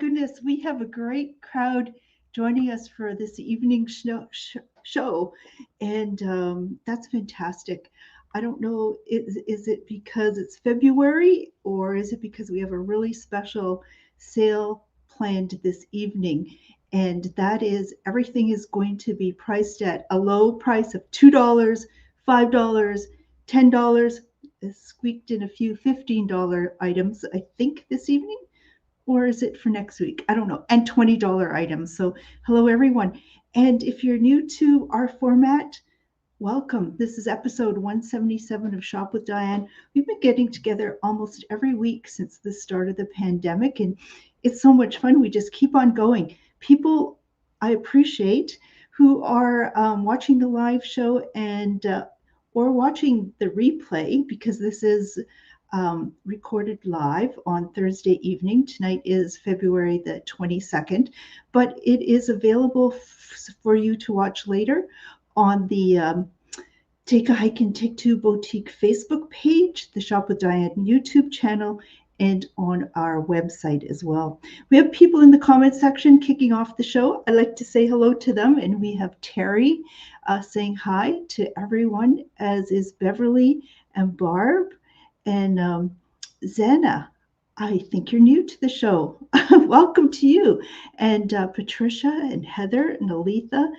goodness, we have a great crowd joining us for this evening show, and that's fantastic. I don't know, is it because it's February or is it because we have a really special sale planned this evening? And that is everything is going to be priced at a low price of $2, $5, $10. Squeaked in a few $15 items, I think, this evening, or is it for next week? I don't know. And $20 items. So, hello, everyone. And if you're new to our format, welcome. This is episode 177 of Shop with Diane. We've been getting together almost every week since the start of the pandemic, and it's so much fun. We just keep on going. People I appreciate who are watching the live show and or watching the replay, because this is recorded live on Thursday evening. Tonight is February the 22nd, but it is available for you to watch later on the Take a Hike and Take Two Boutique Facebook page, the Shop with Diane YouTube channel, and on our website as well. We have people in the comment section kicking off the show. I'd like to say hello to them, and we have Terry saying hi to everyone, as is Beverly and Barb. And Zena, I think you're new to the show. Welcome to you. And Patricia and Heather and Aletha.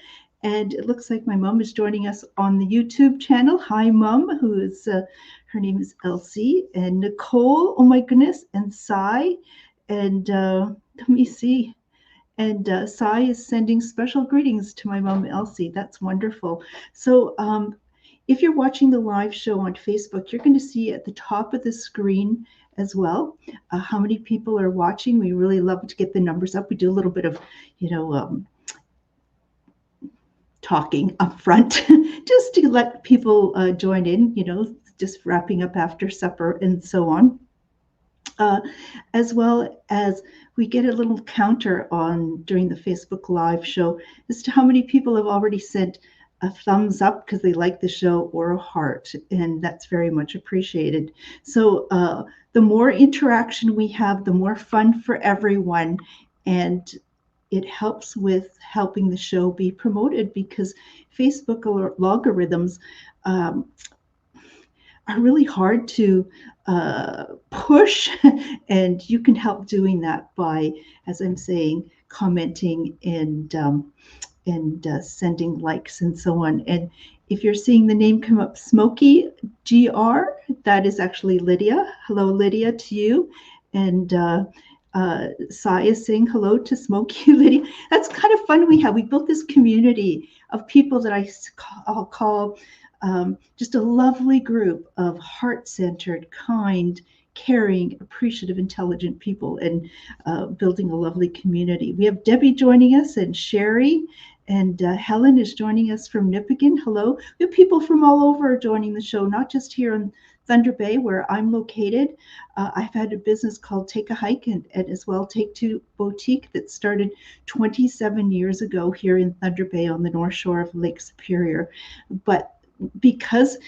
And it looks like my mom is joining us on the YouTube channel. Hi, Mom, who is, her name is Elsie. And Nicole, oh my goodness, and Sai. And let me see. And Sai is sending special greetings to my mom, Elsie. That's wonderful. So if you're watching the live show on Facebook, you're going to see at the top of the screen as well how many people are watching. We really love to get the numbers up. We do a little bit of, talking up front just to let people join in, just wrapping up after supper and so on. As well as we get a little counter on during the Facebook live show as to how many people have already sent a thumbs up because they like the show, or a heart, and that's very much appreciated. So the more interaction we have, the more fun for everyone, and it helps with helping the show be promoted, because Facebook logarithms are really hard to push, and you can help doing that by, as I'm saying, commenting and sending likes and so on. And if you're seeing the name come up, Smokey GR, that is actually Lydia. Hello, Lydia, to you. And Sai is saying hello to Smokey, Lydia. That's kind of fun. We built this community of people that I'll call just a lovely group of heart-centered, kind, caring, appreciative, intelligent people, and building a lovely community. We have Debbie joining us, and Sherry, and Helen is joining us from Nipigon. Hello. We have people from all over joining the show, not just here in Thunder Bay, where I'm located. I've had a business called Take a Hike and as well Take Two Boutique that started 27 years ago here in Thunder Bay on the North Shore of Lake Superior. But because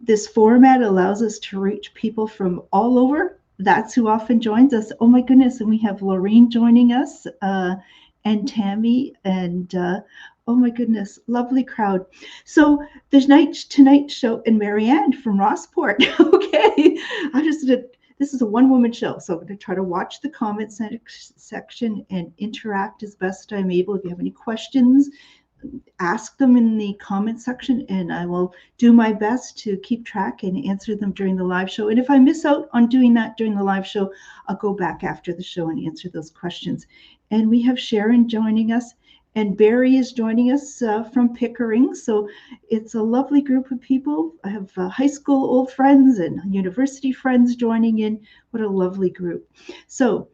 this format allows us to reach people from all over, that's who often joins us. Oh my goodness, and we have Lorene joining us, and Tammy, and oh my goodness, lovely crowd. So there's tonight's show, and Marianne from Rossport. Okay, this is a one-woman show, so I'm going to try to watch the comment section and interact as best I'm able. If you have any questions, ask them in the comment section, and I will do my best to keep track and answer them during the live show. And if I miss out on doing that during the live show, I'll go back after the show and answer those questions. And we have Sharon joining us, and Barry is joining us from Pickering. So it's a lovely group of people. I have high school old friends and university friends joining in. What a lovely group. So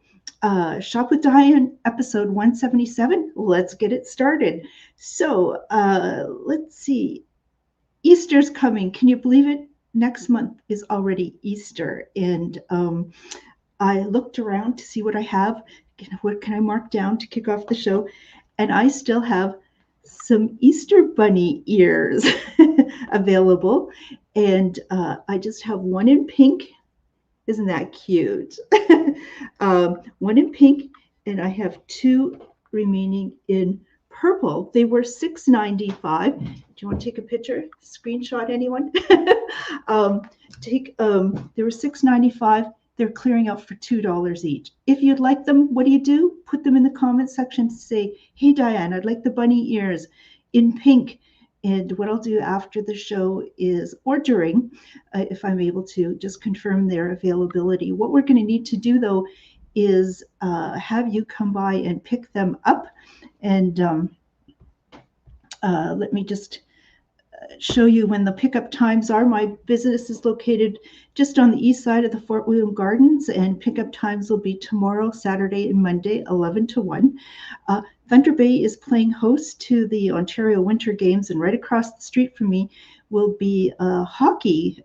Shop with Diane, episode 177. Let's get it started. So let's see. Easter's coming. Can you believe it? Next month is already Easter. And I looked around to see what I have. What can I mark down to kick off the show? And I still have some Easter bunny ears available. And I just have one in pink. Isn't that cute? One in pink and I have 2 remaining in purple. They were $6.95. Do you want to take a picture? Screenshot anyone? They were $6.95. They're clearing out for $2 each. If you'd like them, what do? Put them in the comment section to say, hey, Diane, I'd like the bunny ears in pink. And what I'll do after the show is, or during, if I'm able to, just confirm their availability. What we're going to need to do, though, is have you come by and pick them up. And let me just show you when the pickup times are. My business is located just on the east side of the Fort William Gardens, and pickup times will be tomorrow, Saturday, and Monday, 11 to 1. Thunder Bay is playing host to the Ontario Winter Games, and right across the street from me will be a hockey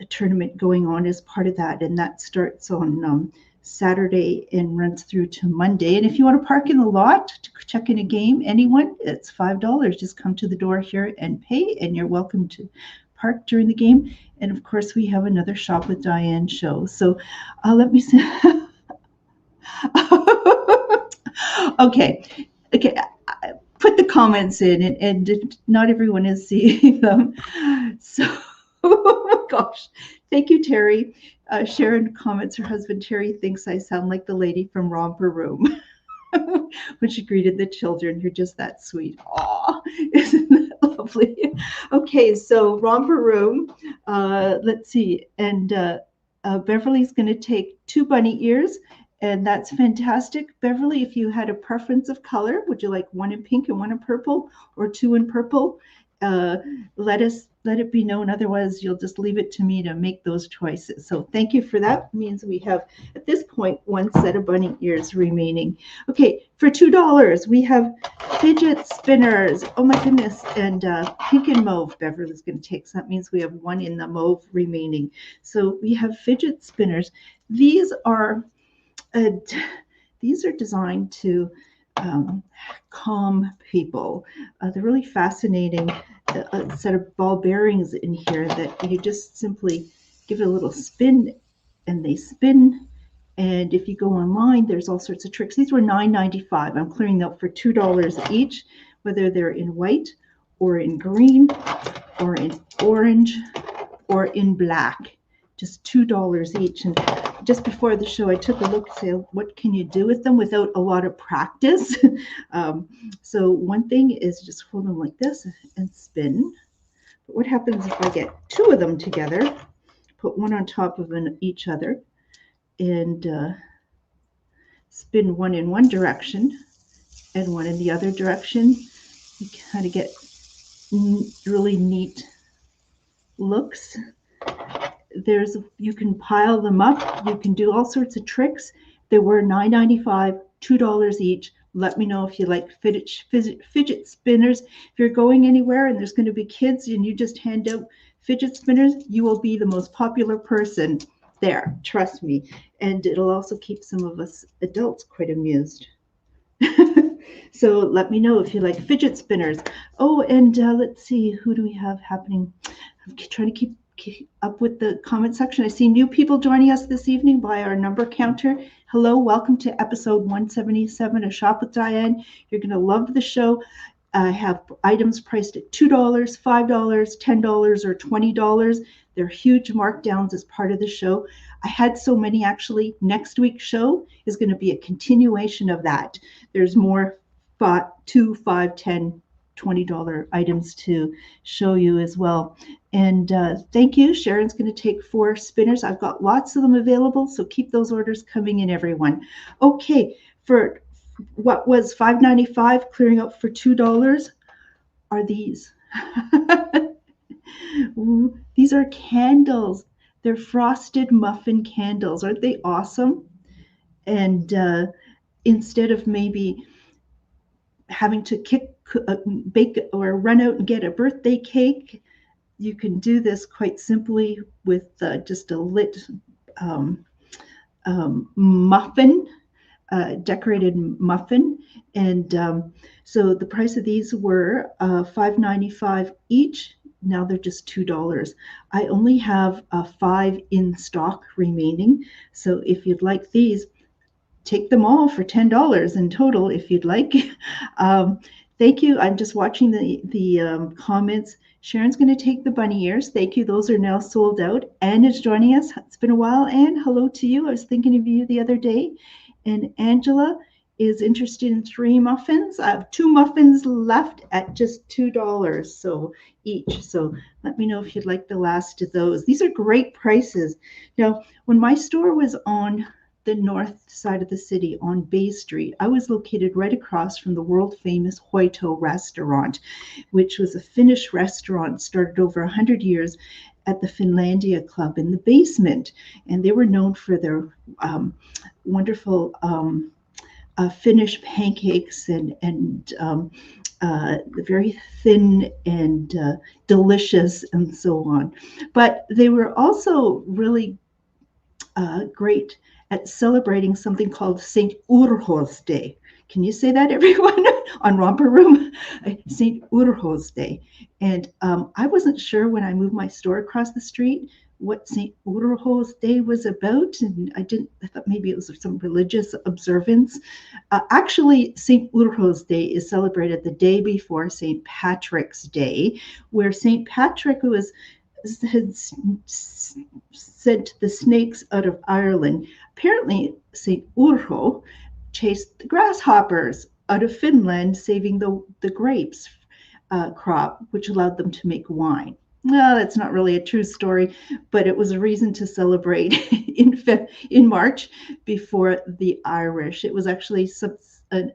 tournament going on as part of that, and that starts on Saturday and runs through to Monday. And if you want to park in the lot to check in a game, anyone, it's $5. Just come to the door here and pay, and you're welcome to park during the game. And of course, we have another Shop with Diane show. So let me see. Okay. Put the comments in, and not everyone is seeing them. So, oh my gosh. Thank you, Terry. Sharon comments her husband Terry thinks I sound like the lady from Romper Room when she greeted the children. You're just that sweet. Aw, isn't that lovely? Okay, so Romper Room. Let's see. And Beverly's going to take 2 bunny ears, and that's fantastic. Beverly, if you had a preference of color, would you like 1 in pink and 1 in purple, or 2 in purple? Let it be known. Otherwise, you'll just leave it to me to make those choices. So thank you for that. It means we have, at this point, 1 set of bunny ears remaining. Okay, for $2, we have fidget spinners. Oh my goodness. And pink and mauve, Beverly's going to take. So that means we have 1 in the mauve remaining. So we have fidget spinners. These are designed to calm people. They're really fascinating. A set of ball bearings in here that you just simply give it a little spin, and they spin. And if you go online, there's all sorts of tricks. These were $9.95. I'm clearing them for $2 each, whether they're in white or in green or in orange or in black. Just $2 each. And just before the show, I took a look to say, what can you do with them without a lot of practice? So one thing is just hold them like this and spin. But what happens if I get 2 of them together, put one on top of each other, and spin one in one direction and one in the other direction? You kind of get really neat looks. You can pile them up. You can do all sorts of tricks. They were $9.95, $2 each. Let me know if you like fidget spinners. If you're going anywhere and there's going to be kids and you just hand out fidget spinners, you will be the most popular person there. Trust me. And it'll also keep some of us adults quite amused. So let me know if you like fidget spinners. Oh, and let's see, who do we have happening? I'm trying to keep up with the comment section. I see new people joining us this evening by our number counter. Hello, welcome to episode 177 of Shop with Diane. You're going to love the show. I have items priced at $2, $5, $10, or $20. They're huge markdowns as part of the show. I had so many actually. Next week's show is going to be a continuation of that. There's more $2, $5, $10, $20 items to show you as well. And thank you. Sharon's going to take 4 spinners. I've got lots of them available, so keep those orders coming in, everyone. Okay, for what was $5.95, clearing out for $2 are these. Ooh, these are candles. They're frosted muffin candles. Aren't they awesome? And instead of maybe having to bake or run out and get a birthday cake, you can do this quite simply with just a lit muffin, decorated muffin. And so the price of these were $5.95 each. Now they're just $2. I only have 5 in stock remaining. So if you'd like these, take them all for $10 in total if you'd like. um, thank you. I'm just watching the comments. Sharon's going to take the bunny ears. Thank you. Those are now sold out. Anne is joining us. It's been a while, Anne. Hello to you. I was thinking of you the other day. And Angela is interested in 3 muffins. I have 2 muffins left at just $2 so each. So let me know if you'd like the last of those. These are great prices. Now, when my store was on the north side of the city on Bay Street, I was located right across from the world famous Hoito restaurant, which was a Finnish restaurant started over 100 years at the Finlandia Club in the basement. And they were known for their wonderful Finnish pancakes and very thin and delicious and so on. But they were also really great at celebrating something called St. Urho's Day. Can you say that, everyone, on Romper Room? St. Urho's Day. And I wasn't sure when I moved my store across the street what St. Urho's Day was about, and I thought maybe it was some religious observance. Actually, St. Urho's Day is celebrated the day before St. Patrick's Day, where St. Patrick had sent the snakes out of Ireland. Apparently, St. Urho chased the grasshoppers out of Finland, saving the grapes crop, which allowed them to make wine. Well, that's not really a true story, but it was a reason to celebrate in March before the Irish. It was actually an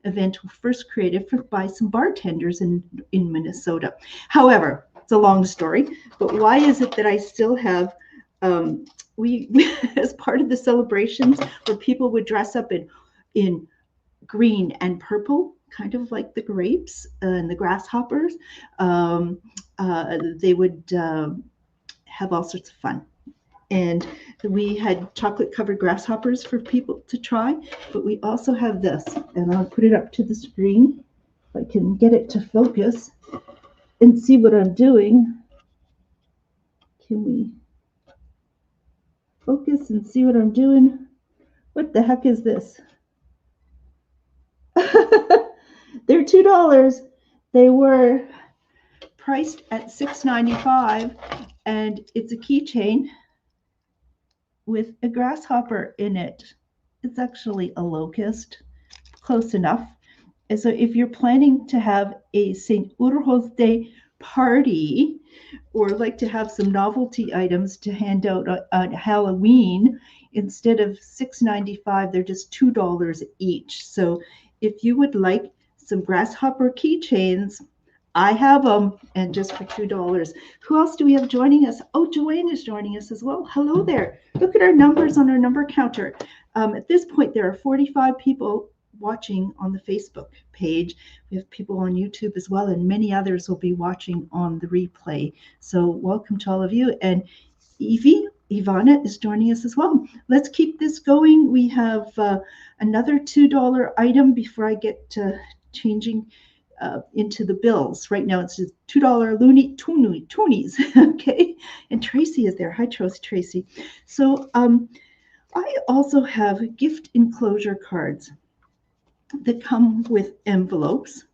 event first created by some bartenders in Minnesota. However, it's a long story, but why is it that I still have we as part of the celebrations where people would dress up in green and purple, kind of like the grapes and the grasshoppers. They would have all sorts of fun. And we had chocolate covered grasshoppers for people to try, but we also have this, and I'll put it up to the screen if I can get it to focus and see what I'm doing. Can we focus and see what I'm doing? What the heck is this? They're $2. They were priced at $6.95, and it's a keychain with a grasshopper in it. It's actually a locust, close enough. And so if you're planning to have a St. Urho's Day party, or like to have some novelty items to hand out on Halloween, instead of $6.95, they're just $2 each. So if you would like some grasshopper keychains, I have them, and just for $2. Who else do we have joining us? Oh, Joanne is joining us as well. Hello there. Look at our numbers on our number counter. At this point, there are 45 people watching on the Facebook page. We have people on YouTube as well, and many others will be watching on the replay. So welcome to all of you. And Ivana is joining us as well. Let's keep this going. We have another $2 item before I get to changing into the bills. Right now it's just $2 loony toonies. Okay. And Tracy is there. Hi, Tracy. So I also have gift enclosure cards that come with envelopes,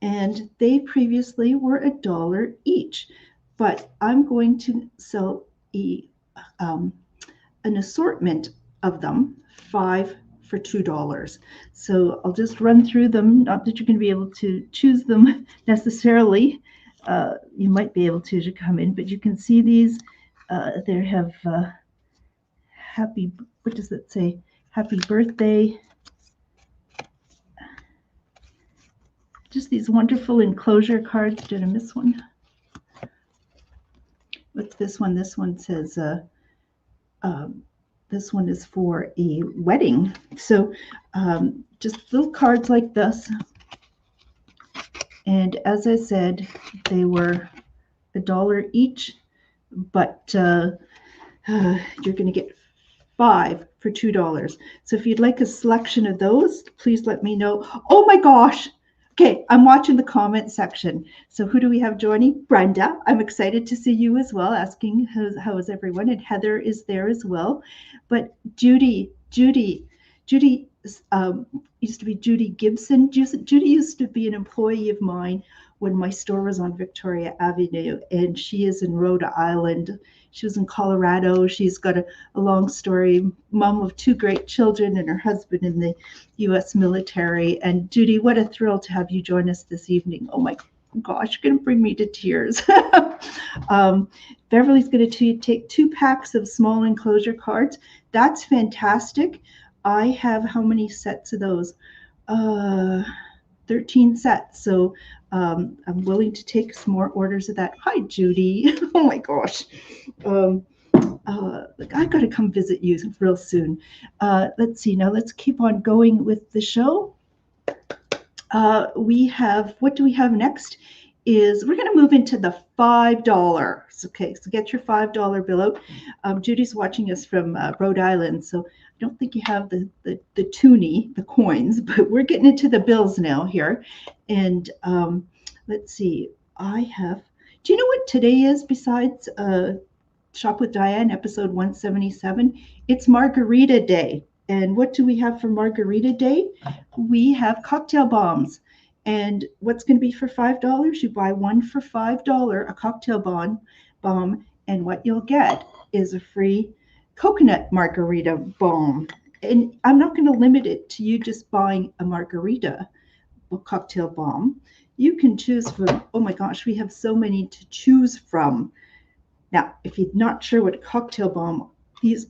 and they previously were $1 each, but I'm going to sell an assortment of them, 5 for $2. So I'll just run through them. Not that you're going to be able to choose them necessarily. You might be able to come in, but you can see these. They have what does it say? Happy birthday. Just these wonderful enclosure cards. Did I miss one? What's this one? This one says, this one is for a wedding. So just little cards like this. And as I said, they were $1 each, but you're going to get 5 for $2. So if you'd like a selection of those, please let me know. Oh my gosh. Okay, I'm watching the comment section. So who do we have joining? Brenda. I'm excited to see you as well, asking how is everyone. And Heather is there as well. But Judy, Judy used to be Judy Gibson. Judy used to be an employee of mine when my store was on Victoria Avenue, and she is in Rhode Island. She was in Colorado. She's got a long story, mom of 2 great children and her husband in the U.S. military. And Judy, what a thrill to have you join us this evening. Oh my gosh, you're going to bring me to tears. Beverly's going to take 2 packs of small enclosure cards. That's fantastic. I have how many sets of those? 13 sets. So I'm willing to take some more orders of that. Hi, Judy. Oh my gosh. I got to come visit you real soon. Let's see. Now let's keep on going with the show. We have, what do we have next? Is we're going to move into the $5. Okay, so get your $5 bill out. Judy's watching us from Rhode Island, so I don't think you have the toonie, the coins, but we're getting into the bills now here. And let's see, do you know what today is besides Shop with Diane, episode 177? It's Margarita Day. And what do we have for Margarita Day? We have cocktail bombs. And what's going to be for $5? You buy one for $5, a cocktail bomb, and what you'll get is a free coconut margarita bomb. And I'm not going to limit it to you just buying a margarita cocktail bomb. You can choose from, oh my gosh, we have so many to choose from. Now, if you're not sure what a cocktail bomb is,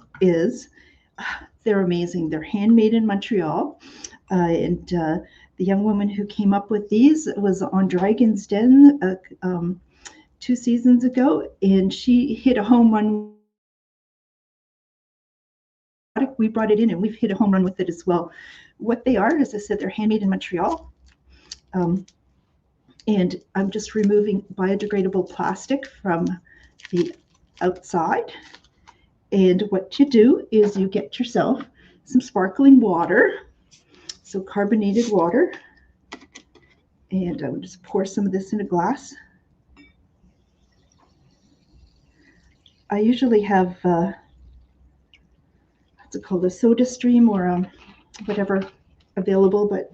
they're amazing. They're handmade in Montreal. And the young woman who came up with these was on Dragon's Den 2 seasons ago, and she hit a home run. We brought it in, and we've hit a home run with it as well. What they are, as I said, they're handmade in Montreal. And I'm just removing biodegradable plastic from the outside. And what you do is you get yourself some sparkling water. So carbonated water, and I would just pour some of this in a glass. I usually have what's it called, a soda stream or whatever available, but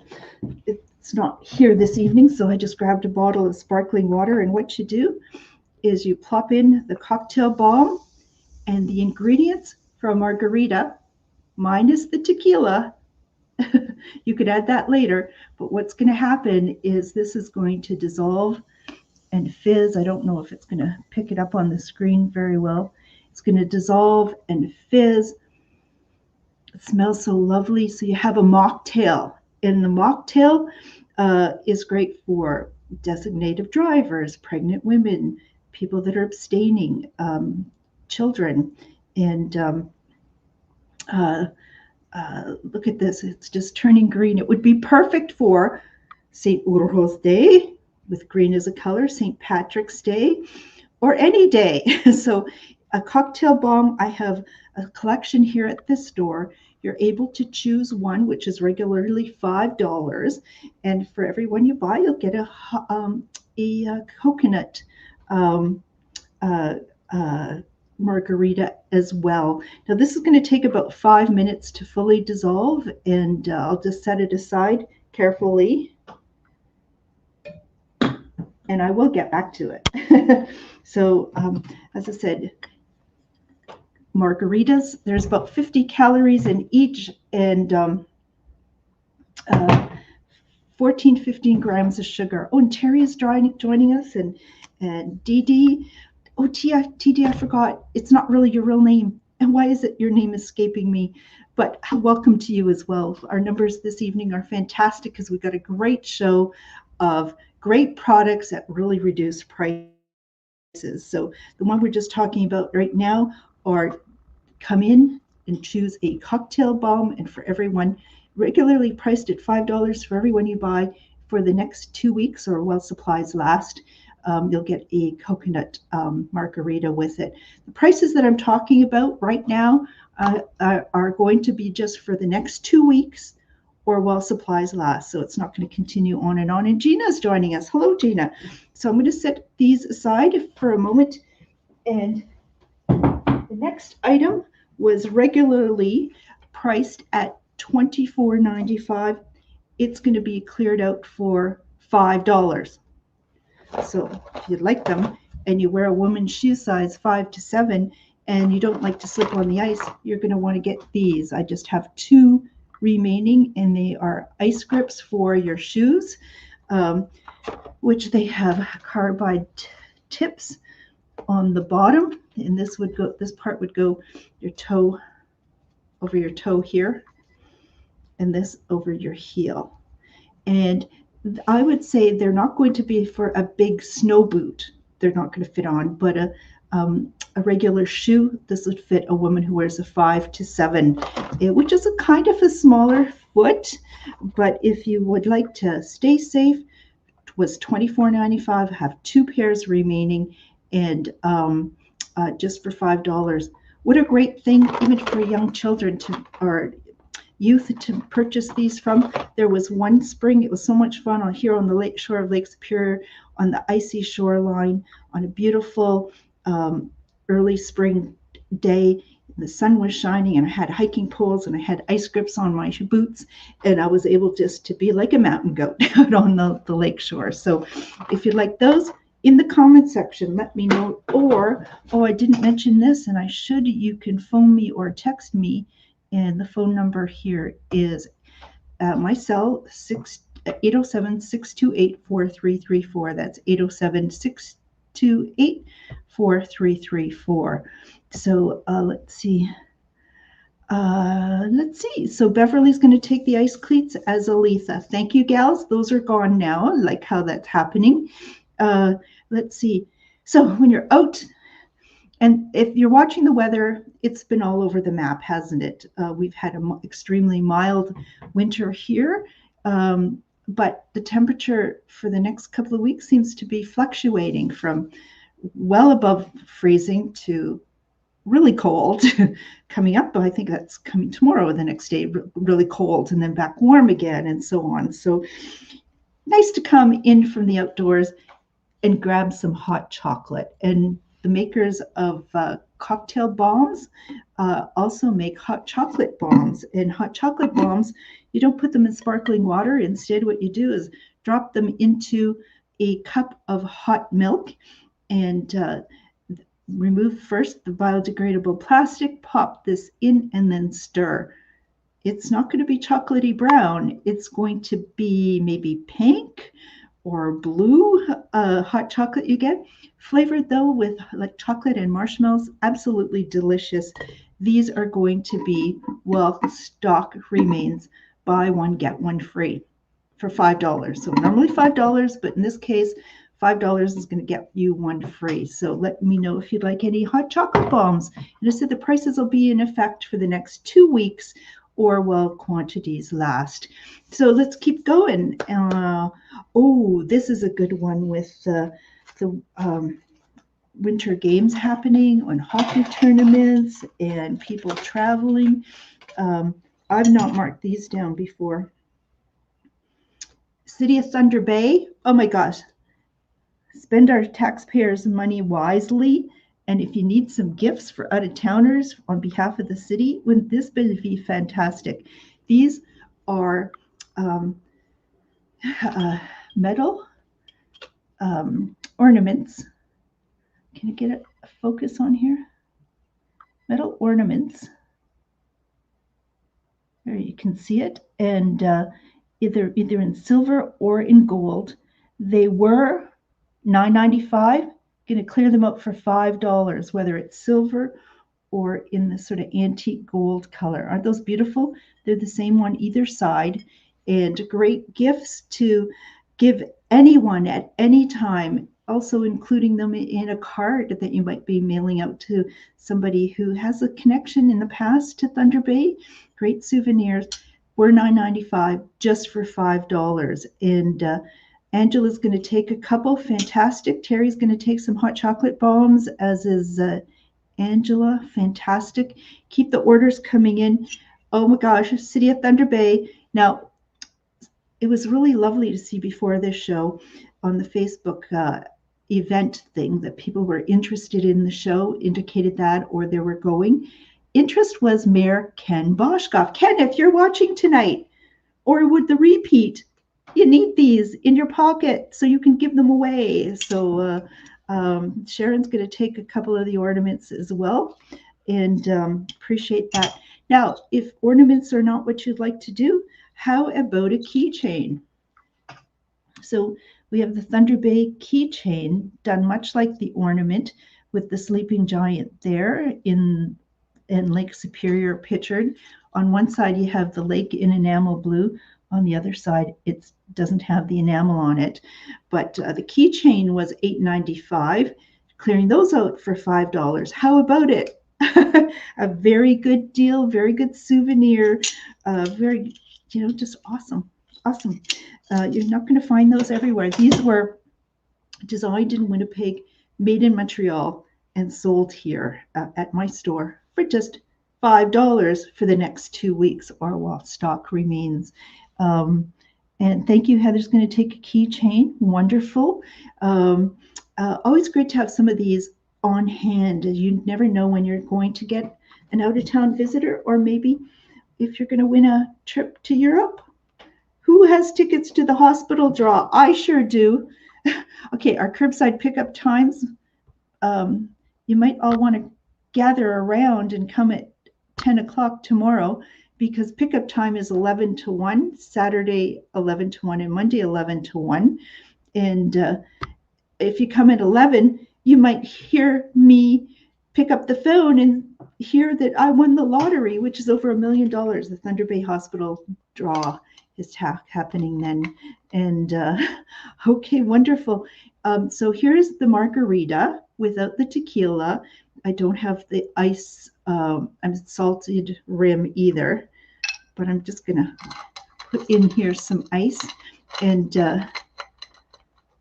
it's not here this evening, so I just grabbed a bottle of sparkling water. And what you do is you plop in the cocktail bomb and the ingredients for a margarita minus the tequila. You could add that later, but what's going to happen is this is going to dissolve and fizz. I don't know if it's going to pick it up on the screen very well. It's going to dissolve and fizz. It smells so lovely. So you have a mocktail, and the mocktail is great for designated drivers, pregnant women, people that are abstaining, children, and look at this, it's just turning green. It would be perfect for St. Urho's Day, with green as a color, St. Patrick's Day, or any day. So a cocktail bomb, I have a collection here at this store. You're able to choose one, which is regularly $5. And for every one you buy, you'll get a coconut margarita as well. Now this is going to take about 5 minutes to fully dissolve, and I'll just set it aside carefully, and I will get back to it. So as I said, margaritas, there's about 50 calories in each, and 14, 15 grams of sugar. Oh, and Terry is joining us, and Dee Dee. Oh, TD, I forgot. It's not really your real name. And why is it your name escaping me? But welcome to you as well. Our numbers this evening are fantastic because we've got a great show of great products at really reduced prices. So the one we're just talking about right now are come in and choose a cocktail bomb, and for everyone, regularly priced at $5 for everyone you buy for the next 2 weeks or while supplies last. You'll get a coconut margarita with it. The prices that I'm talking about right now are going to be just for the next 2 weeks or while supplies last. So it's not going to continue on and on. And Gina's joining us. Hello, Gina. So I'm going to set these aside for a moment. And the next item was regularly priced at $24.95. It's going to be cleared out for $5. So if you like them and you wear a woman's shoe size 5 to 7 and you don't like to slip on the ice, you're going to want to get these. I just have 2 remaining, and they are ice grips for your shoes, which they have carbide tips on the bottom, and this part would go your toe, over your toe here, and this over your heel. And I would say they're not going to be for a big snow boot. They're not going to fit on, but a regular shoe, this would fit a woman who wears a 5 to 7, which is a kind of a smaller foot. But if you would like to stay safe, it was $24.95. I have 2 pairs remaining, and just for $5. What a great thing, even for young children or youth, to purchase these from. There was one spring, it was so much fun here on the lake shore of Lake Superior, on the icy shoreline, on a beautiful early spring day. The sun was shining, and I had hiking poles, and I had ice grips on my boots, and I was able just to be like a mountain goat out on the lake shore. So if you like those, in the comment section, let me know. Or, I didn't mention this, and I should. You can phone me or text me, and the phone number here is my cell, 807-628-4334. That's 807-628-4334. So let's see. So Beverly's going to take the ice cleats as Aletha. Thank you, gals. Those are gone now. I like how that's happening. Let's see. So when you're out, and if you're watching the weather, it's been all over the map, hasn't it? We've had an extremely mild winter here, but the temperature for the next couple of weeks seems to be fluctuating from well above freezing to really cold coming up. I think that's coming tomorrow, the next day, really cold, and then back warm again, and so on. So nice to come in from the outdoors and grab some hot chocolate. And the makers of cocktail bombs also make hot chocolate bombs. And hot chocolate bombs, you don't put them in sparkling water. Instead, what you do is drop them into a cup of hot milk, and remove first the biodegradable plastic, pop this in, and then stir. It's not going to be chocolatey brown. It's going to be maybe pink or blue hot chocolate you get. Flavored though with like chocolate and marshmallows, absolutely delicious. These are going to be, well, stock remains, buy one, get one free for $5. So normally $5, but in this case, $5 is going to get you one free. So let me know if you'd like any hot chocolate bombs. And I said the prices will be in effect for the next 2 weeks, or while quantities last. So let's keep going. This is a good one with the winter games happening, on hockey tournaments and people traveling. I've not marked these down before. City of Thunder Bay. Oh my gosh. Spend our taxpayers' money wisely. And if you need some gifts for out-of-towners on behalf of the city, wouldn't this be fantastic? These are metal ornaments. Can I get a focus on here? Metal ornaments. There you can see it. And either in silver or in gold. They were $9.95. Going to clear them up for $5, whether it's silver or in the sort of antique gold color. Aren't those beautiful? They're the same on either side, and great gifts to give anyone at any time, also including them in a card that you might be mailing out to somebody who has a connection in the past to Thunder Bay. Great souvenirs. We're $9.95 just for $5. And Angela's going to take a couple. Fantastic. Terry's going to take some hot chocolate bombs, as is Angela. Fantastic. Keep the orders coming in. Oh my gosh, City of Thunder Bay. Now, it was really lovely to see before this show on the Facebook event thing that people were interested in the show, indicated that, or they were going. interest was Mayor Ken Boschkoff. Ken, if you're watching tonight, or would the repeat, you need these in your pocket so you can give them away. So Sharon's going to take a couple of the ornaments as well, and appreciate that. Now, if ornaments are not what you'd like to do, how about a keychain? So we have the Thunder Bay keychain done much like the ornament, with the sleeping giant there in Lake Superior pictured. On one side you have the lake in enamel blue. On the other side it doesn't have the enamel on it. But the keychain was $8.95. Clearing those out for $5. How about it? A very good deal, very good souvenir, very, just awesome. Awesome. You're not going to find those everywhere. These were designed in Winnipeg, made Montreal, and sold here at my store for just $5 for the next 2 weeks, or while stock remains. And thank you, Heather's going to take a keychain. Wonderful. Always great to have some of these on hand. You never know when you're going to get an out-of-town visitor, or maybe if you're going to win a trip to Europe. Who has tickets to the hospital draw? I sure do. Okay, our curbside pickup times. You might all want to gather around and come at 10 o'clock tomorrow, because pickup time is 11 to 1, Saturday 11 to 1, and Monday 11 to 1. And if you come at 11, you might hear me pick up the phone and hear that I won the lottery, which is over $1 million. The Thunder Bay Hospital draw is happening then. And okay, wonderful. So here's the margarita without the tequila. I don't have the ice, salted rim either, but I'm just gonna put in here some ice. And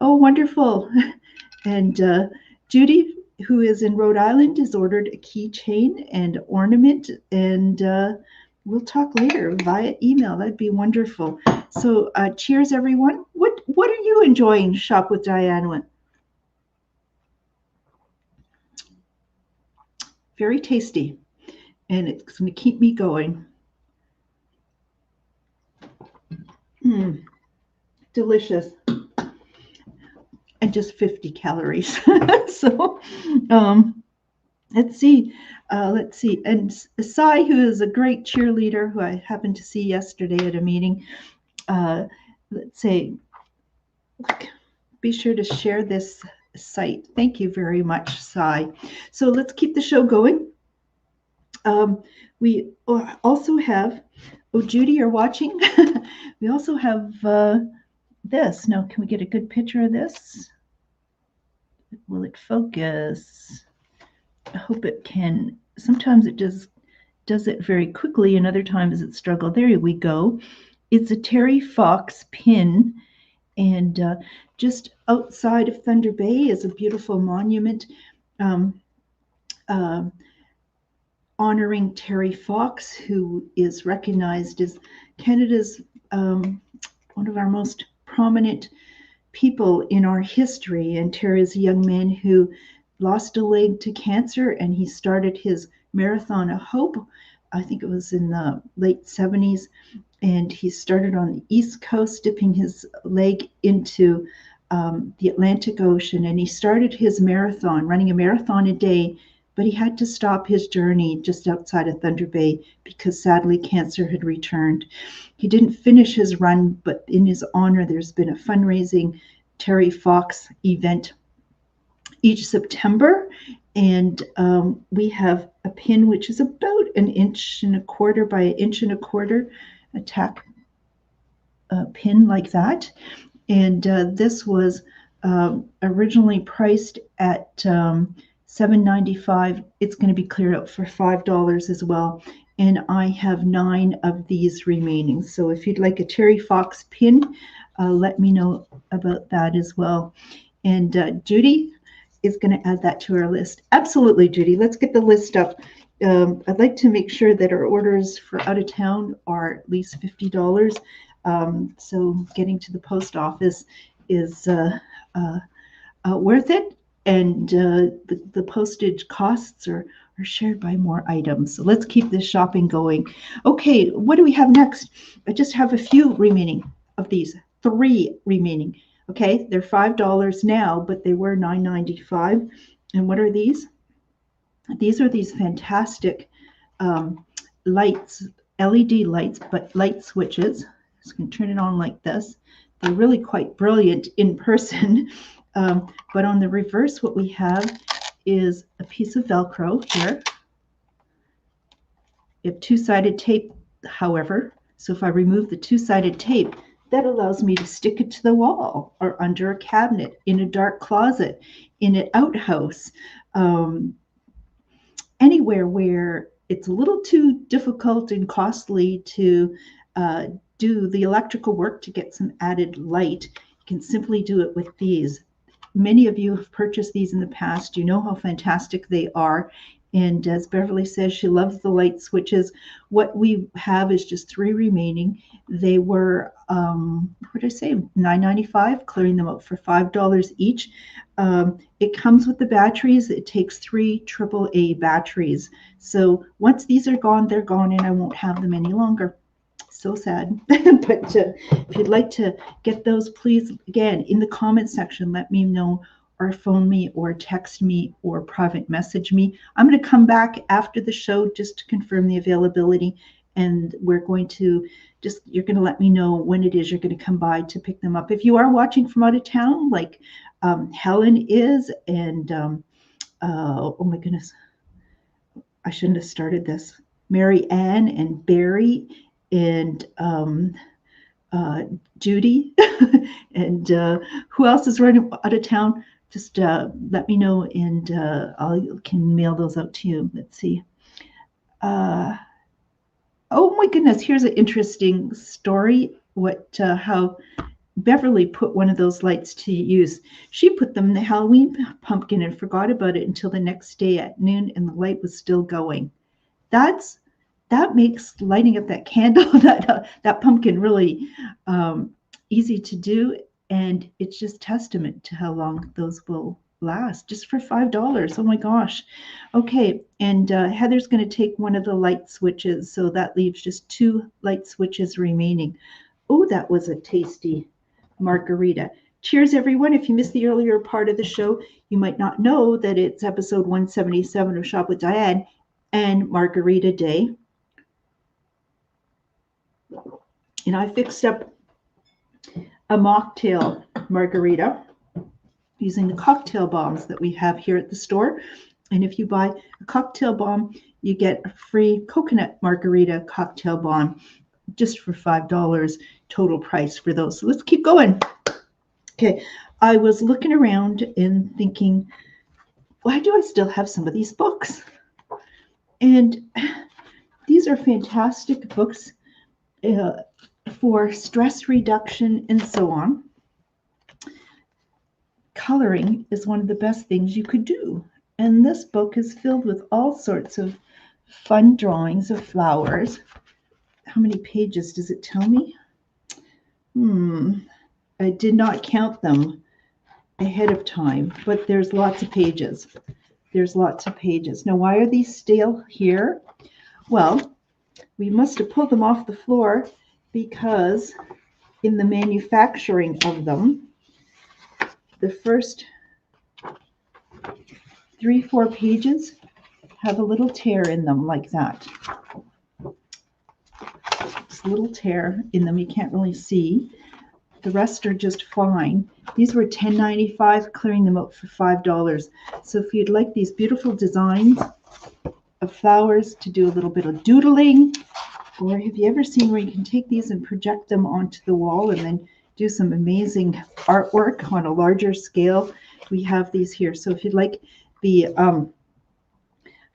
oh, wonderful. And Judy, who is in Rhode Island, has ordered a keychain and ornament, and we'll talk later via email. That'd be wonderful. So cheers, everyone. What are you enjoying Shop with Diane with? Very tasty, and it's going to keep me going. Delicious. And just 50 calories. So let's see. And Sai, who is a great cheerleader, who I happened to see yesterday at a meeting, let's say, be sure to share this site. Thank you very much, Sai. So let's keep the show going. We also have, oh, Judy, you're watching. We also have this. Now, can we get a good picture of this? Will it focus? I hope it can. Sometimes it just does it very quickly, and other times it struggles. There we go. It's a Terry Fox pin, and just outside of Thunder Bay is a beautiful monument honoring Terry Fox, who is recognized as Canada's one of our most prominent people in our history. And Terry is a young man who lost a leg to cancer, and he started his Marathon of Hope. I think it was in the late 70s, and he started on the East Coast, dipping his leg into the Atlantic Ocean, and he started his marathon, running a marathon a day, but he had to stop his journey just outside of Thunder Bay because sadly cancer had returned. He didn't finish his run, but in his honor, there's been a fundraising Terry Fox event each September, and we have a pin which is about 1.25 inches by 1.25 inches, a tack pin like that. And this was originally priced at $7.95. It's going to be cleared out for $5 as well. And I have 9 of these remaining. So if you'd like a Terry Fox pin, let me know about that as well. And Judy is going to add that to our list. Absolutely, Judy. Let's get the list up. I'd like to make sure that our orders for out of town are at least $50. So getting to the post office is worth it. And the postage costs are are shared by more items. So let's keep this shopping going. Okay, what do we have next? I just have a few remaining of these, 3 remaining. Okay, they're $5 now, but they were $9.95. And what are these? These are these fantastic lights, LED lights, but light switches. So you can turn it on like this. They're really quite brilliant in person. But on the reverse, what we have is a piece of Velcro here. You have two-sided tape, however. So if I remove the two-sided tape, that allows me to stick it to the wall or under a cabinet, in a dark closet, in an outhouse, anywhere where it's a little too difficult and costly to do the electrical work to get some added light. You can simply do it with these. Many of you have purchased these in the past. You know how fantastic they are. And as Beverly says, she loves the light switches. What we have is just 3 remaining. They were, what did I say, $9.95, clearing them out for $5 each. It comes with the batteries. It takes 3 AAA batteries. So once these are gone, they're gone, and I won't have them any longer. So sad. But if you'd like to get those, please, again, in the comment section, let me know, or phone me, or text me, or private message me. I'm going to come back after the show just to confirm the availability, and we're going to you're going to let me know when it is you're going to come by to pick them up. If you are watching from out of town, like Helen is, and oh my goodness, I shouldn't have started this. Mary Ann and Barry and Judy and who else is running out of town? Just let me know, and I can mail those out to you. Let's see. Oh my goodness, here's an interesting story. How Beverly put one of those lights to use. She put them in the Halloween pumpkin and forgot about it until the next day at noon, and the light was still going. That makes lighting up that candle, that pumpkin, really easy to do, and it's just testament to how long those will last, just for $5. Oh my gosh. Okay, and Heather's going to take one of the light switches, so that leaves just 2 light switches remaining. Oh, that was a tasty margarita. Cheers, everyone. If you missed the earlier part of the show, you might not know that it's episode 177 of Shop with Diane and Margarita Day. And I fixed up a mocktail margarita using the cocktail bombs that we have here at the store. And if you buy a cocktail bomb, you get a free coconut margarita cocktail bomb just for $5 total price for those. So let's keep going. Okay, I was looking around and thinking, why do I still have some of these books? And these are fantastic books for stress reduction and so on. Coloring is one of the best things you could do. And this book is filled with all sorts of fun drawings of flowers. How many pages does it tell me? I did not count them ahead of time, but there's lots of pages. There's lots of pages. Now, why are these still here? Well, we must have pulled them off the floor because in the manufacturing of them, the first 3-4 pages have a little tear in them like that. This little tear in them you can't really see. The rest are just fine. These were $10.95, clearing them out for $5. So if you'd like these beautiful designs of flowers to do a little bit of doodling, or have you ever seen where you can take these and project them onto the wall and then do some amazing artwork on a larger scale? We have these here. So if you'd like the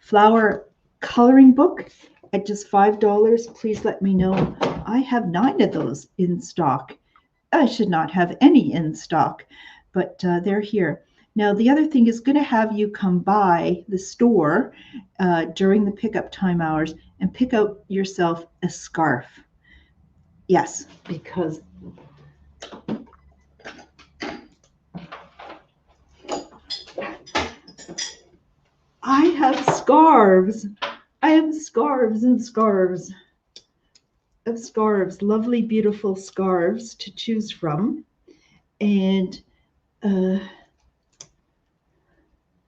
flower coloring book at just $5, please let me know. I have 9 of those in stock. I should not have any in stock, but they're here. Now, the other thing is going to have you come by the store during the pickup time hours and pick out yourself a scarf. Yes, because I have scarves. I have scarves and scarves of scarves, lovely, beautiful scarves to choose from. And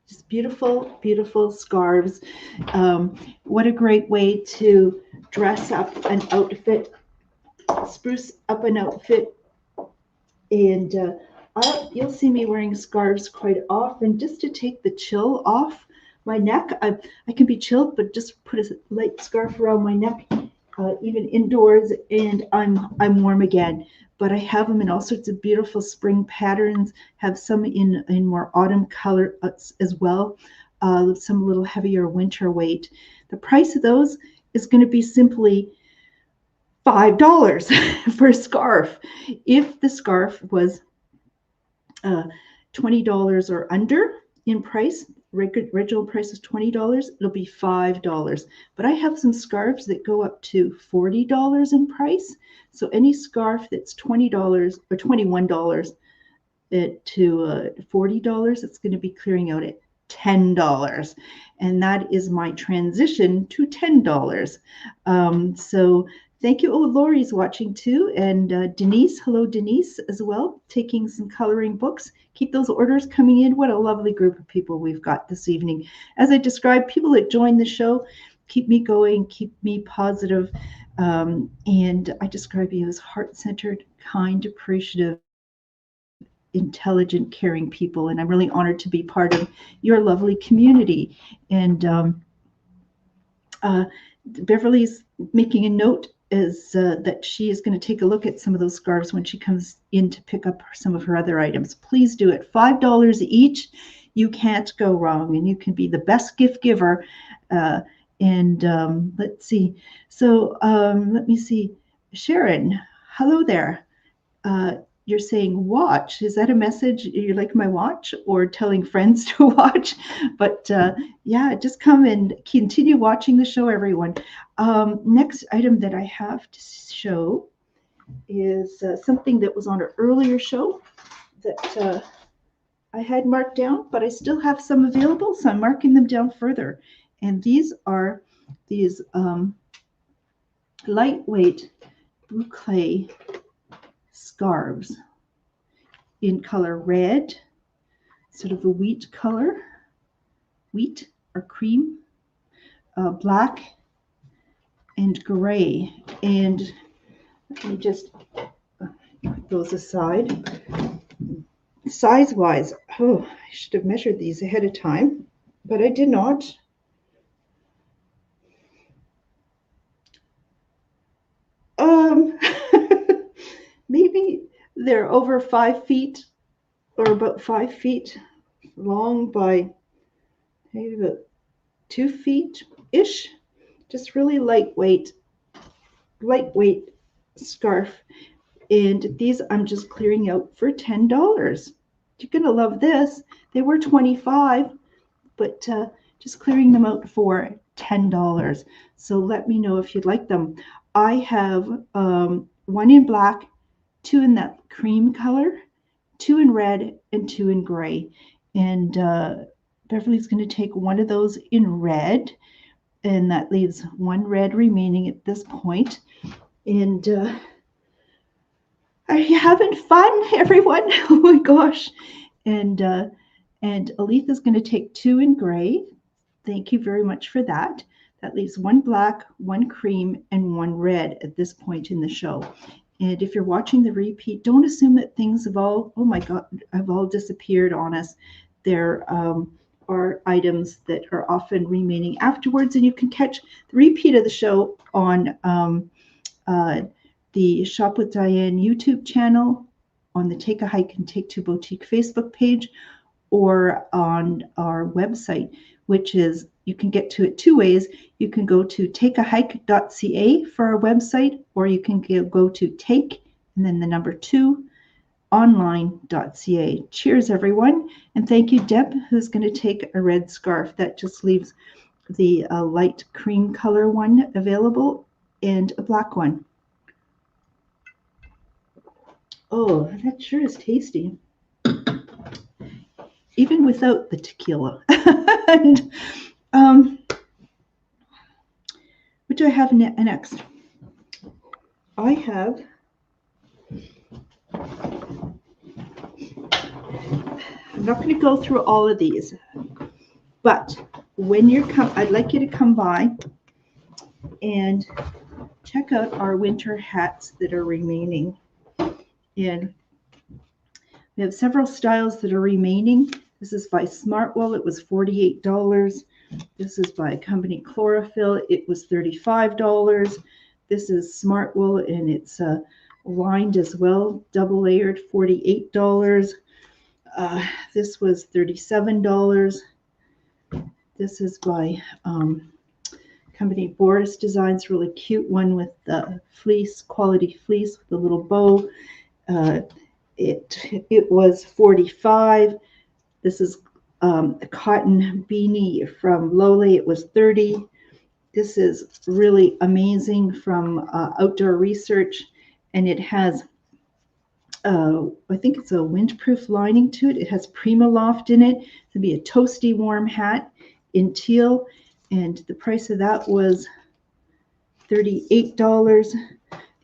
just beautiful, beautiful scarves. What a great way to dress up an outfit, spruce up an outfit. And you'll see me wearing scarves quite often just to take the chill off my neck. I can be chilled, but just put a light scarf around my neck, even indoors, and I'm warm again. But I have them in all sorts of beautiful spring patterns, have some in more autumn color as well, some a little heavier winter weight. The price of those is going to be simply $5 for a scarf. If the scarf was $20 or under in price, original price is $20, it'll be $5. But I have some scarves that go up to $40 in price. So any scarf that's $20 or $21 to $40, it's going to be clearing out at $10. And that is my transition to $10. So thank you. Oh, Lori's watching too. And Denise, hello, Denise, as well, taking some coloring books. Keep those orders coming in. What a lovely group of people we've got this evening. As I described, people that join the show keep me going, keep me positive. And I describe you as heart-centered, kind, appreciative, intelligent, caring people. And I'm really honored to be part of your lovely community. And Beverly's making a note is that she is going to take a look at some of those scarves when she comes in to pick up some of her other items. Please do it. $5 each. You can't go wrong, and you can be the best gift giver. Let's see. So let me see. Sharon, hello there. You're saying watch. Is that a message? You like my watch, or telling friends to watch? But yeah, just come and continue watching the show, everyone. Next item that I have to show is something that was on an earlier show that I had marked down, but I still have some available, so I'm marking them down further. And these are these lightweight boucle scarves in color red, sort of a wheat color, wheat or cream, black, and gray. And let me just put those aside. Size-wise, oh, I should have measured these ahead of time, but I did not. Maybe they're over 5 feet or about 5 feet long by maybe about 2 feet-ish. Just really lightweight scarf. And these I'm just clearing out for $10. You're going to love this. They were $25, but just clearing them out for $10. So let me know if you'd like them. I have one in black, 2 in that cream color, 2 in red, and 2 in gray. And Beverly's going to take one of those in red, and that leaves 1 red remaining at this point. And are you having fun, everyone? Oh my gosh. And Aletha's going to take 2 in gray. Thank you very much for that. That leaves 1 black, 1 cream, and 1 red at this point in the show. And if you're watching the repeat, don't assume that things have all, oh my God, have all disappeared on us. There are items that are often remaining afterwards, and you can catch the repeat of the show on the Shop with Diane YouTube channel, on the Take a Hike and Take Two Boutique Facebook page, or on our website, which is, you can get to it 2 ways. You can go to takeahike.ca for our website, or you can go to take and then the number 2 online.ca. Cheers, everyone. And thank you, Deb, who's going to take a red scarf. That just leaves the light cream color one available and a black one. Oh, that sure is tasty. Even without the tequila. And What do I have next? I have I'm not going to go through all of these, but when you're I'd like you to come by and check out our winter hats that are remaining. And we have several styles that are remaining. This is by Smartwool. It was $48. This is by company Chlorophyll. It was $35. This is Smartwool, and it's lined as well, double layered, $48. This was $37. This is by company Boris Designs, really cute one with the fleece, quality fleece with a little bow. It was $45. This is a cotton beanie from Lole. It was $30. This is really amazing from Outdoor Research, and it has I think it's a windproof lining to it. It has Primaloft in it. It'll be a toasty warm hat in teal, and the price of that was $38.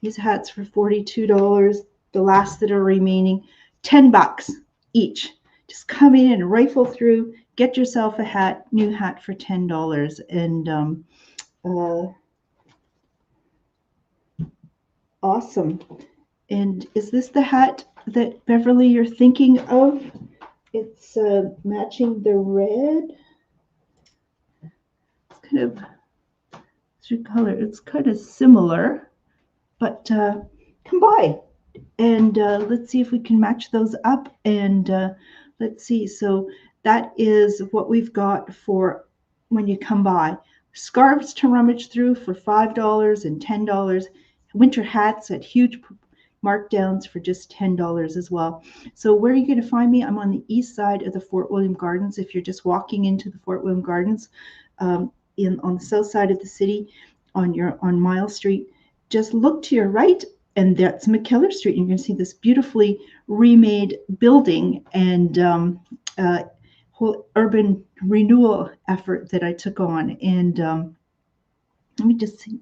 These hats for $42. The last that are remaining, $10 each. Just come in and rifle through, get yourself a hat, new hat for $10. And awesome. And is this the hat that Beverly you're thinking of? It's matching the red. It's kind of, what's your color? It's kind of similar, but come by and let's see if we can match those up. And let's see. So that is what we've got for when you come by. Scarves to rummage through for $5 and $10. Winter hats at huge markdowns for just $10 as well. So where are you going to find me? I'm on the east side of the Fort William Gardens. If you're just walking into the Fort William Gardens, on the south side of the city, on Mile Street, just look to your right, and that's McKellar Street. You're going to see this beautifully remade building and whole urban renewal effort that I took on. And let me just see.